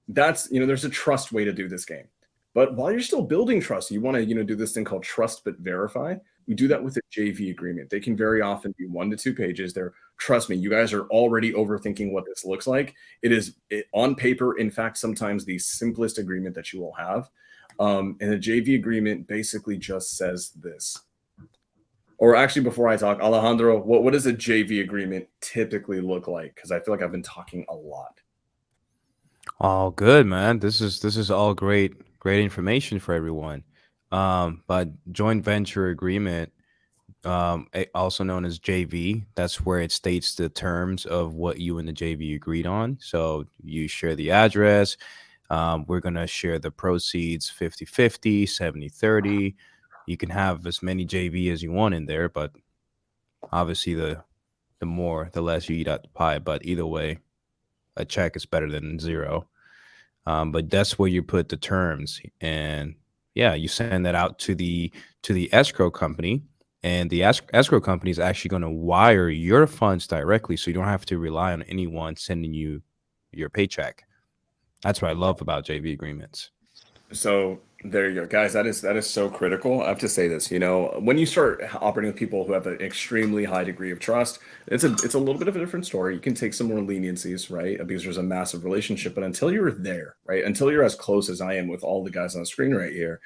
that's, there's a trust way to do this game. But while you're still building trust, you want to, do this thing called trust but verify. We do that with a JV agreement. They can very often be 1 to 2 pages. Trust me, you guys are already overthinking what this looks like. It is on paper, in fact, sometimes the simplest agreement that you will have. And a JV agreement basically just says this. Or actually, before I talk, Alejandro, what does a JV agreement typically look like? Because I feel like I've been talking a lot. All good, man. This is all great information for everyone. But joint venture agreement, also known as JV, that's where it states the terms of what you and the JV agreed on. So you share the address. We're going to share the proceeds 50-50, 70-30. You can have as many JV as you want in there, but obviously the less you eat out the pie. But either way, a check is better than zero. But that's where you put the terms, and yeah, you send that out to the escrow company, and the escrow company is actually going to wire your funds directly, so you don't have to rely on anyone sending you your paycheck. That's what I love about JV agreements. So there you go, guys. That is so critical. I have to say this, when you start operating with people who have an extremely high degree of trust, it's a little bit of a different story. You can take some more leniencies, right? Because there's a massive relationship. But until you're there, right? Until you're as close as I am with all the guys on the screen right here,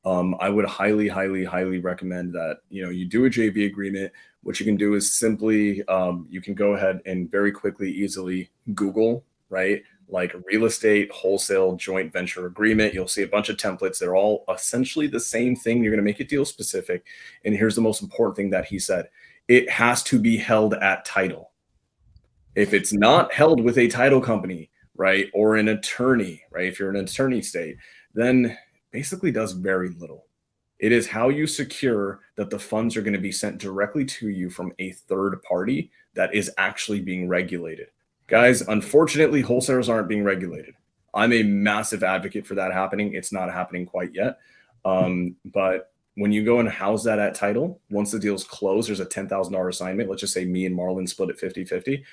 I would highly, highly, highly recommend that, you do a JV agreement. What you can do is simply, you can go ahead and very quickly, easily Google, right? Like real estate wholesale joint venture agreement. You'll see a bunch of templates. They're all essentially the same thing. You're going to make it deal specific. And here's the most important thing that he said. It has to be held at title. If it's not held with a title company, right, or an attorney, right, if you're an attorney state, then basically does very little. It is how you secure that the funds are going to be sent directly to you from a third party that is actually being regulated. Guys, unfortunately, wholesalers aren't being regulated. I'm a massive advocate for that happening. It's not happening quite yet. But when you go and house that at title, once the deal's closed, there's a $10,000 assignment. Let's just say me and Marlon split it 50-50.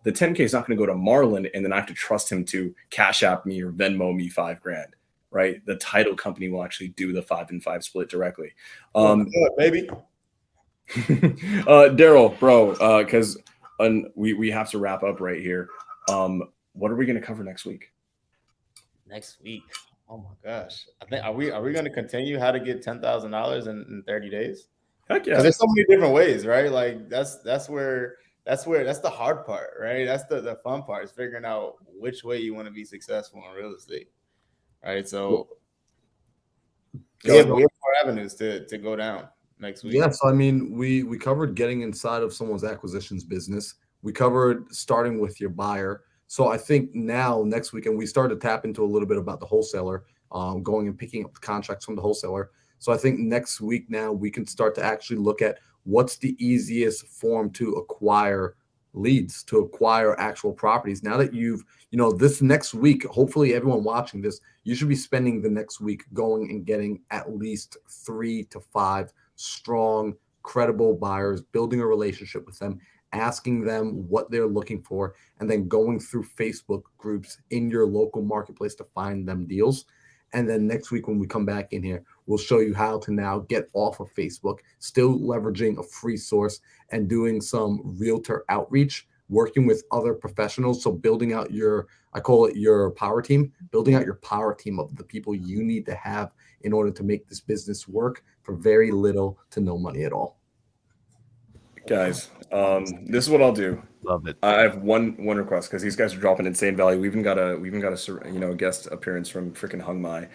The 10K is not going to go to Marlon, and then I have to trust him to Cash App me or Venmo me $5,000, right? The title company will actually do the 5 and 5 split directly. Baby. Daryl, bro, because we have to wrap up right here. What are we going to cover next week? Next week? Oh my gosh! I think are we going to continue how to get $10,000 in 30 days? Heck yeah! There's so many different ways, right? Like that's the hard part, right? That's the fun part is figuring out which way you want to be successful in real estate, right? So we have 4 avenues to go down next week. Yes, I mean we covered getting inside of someone's acquisitions business. We covered starting with your buyer. So I think now next weekend we start to tap into a little bit about the wholesaler, going and picking up the contracts from the wholesaler. So I think next week now we can start to actually look at what's the easiest form to acquire leads, to acquire actual properties. Now that you've, this next week, hopefully everyone watching this, you should be spending the next week going and getting at least 3 to 5 strong, credible buyers, building a relationship with them, asking them what they're looking for, and then going through Facebook groups in your local marketplace to find them deals. And then next week when we come back in here, will show you how to now get off of Facebook, still leveraging a free source and doing some realtor outreach, working with other professionals. So building out I call it your power team, building out your power team of the people you need to have in order to make this business work for very little to no money at all. Guys, this is what I'll do. Love it. I have one request because these guys are dropping insane value. We even got a guest appearance from freaking Hung Mai,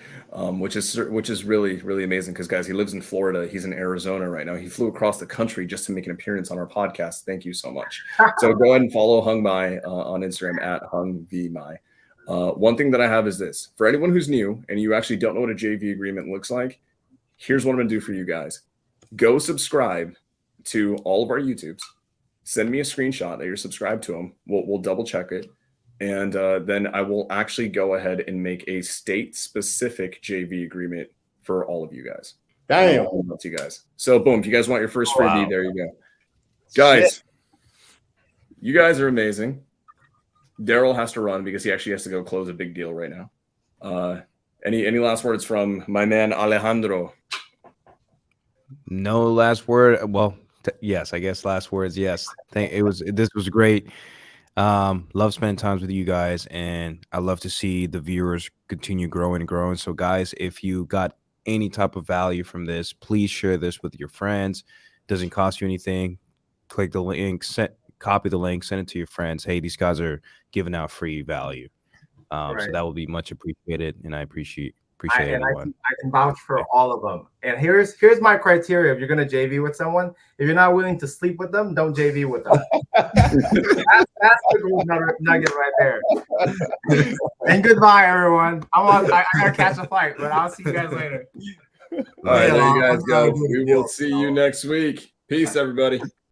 which is really amazing because guys, he lives in Florida. He's in Arizona right now. He flew across the country just to make an appearance on our podcast. Thank you so much. So go ahead and follow Hung Mai on Instagram at Hung V Mai. One thing that I have is this: for anyone who's new and you actually don't know what a JV agreement looks like, here's what I'm gonna do for you guys. Go subscribe to all of our YouTubes. Send me a screenshot that you're subscribed to them. We'll double check it. And then I will actually go ahead and make a state-specific JV agreement for all of you guys. Damn. To you guys. So boom, if you guys want your first freebie, there you go. Guys, you guys are amazing. Daryl has to run because he actually has to go close a big deal right now. Any last words from my man Alejandro? No last word. Well, yes, I guess last words. Yes, this was great. Love spending times with you guys, and I love to see the viewers continue growing and growing. So, guys, if you got any type of value from this, please share this with your friends. Doesn't cost you anything. Click the link, copy the link, send it to your friends. Hey, these guys are giving out free value. So that will be much appreciated, and I appreciate everyone. I can vouch for all of them. And here's my criteria. If you're gonna JV with someone, if you're not willing to sleep with them, don't JV with them. that's the gold nugget right there. And goodbye, everyone. I gotta catch a flight, but I'll see you guys later. All right, there you guys go. We will see you next week. Peace, everybody.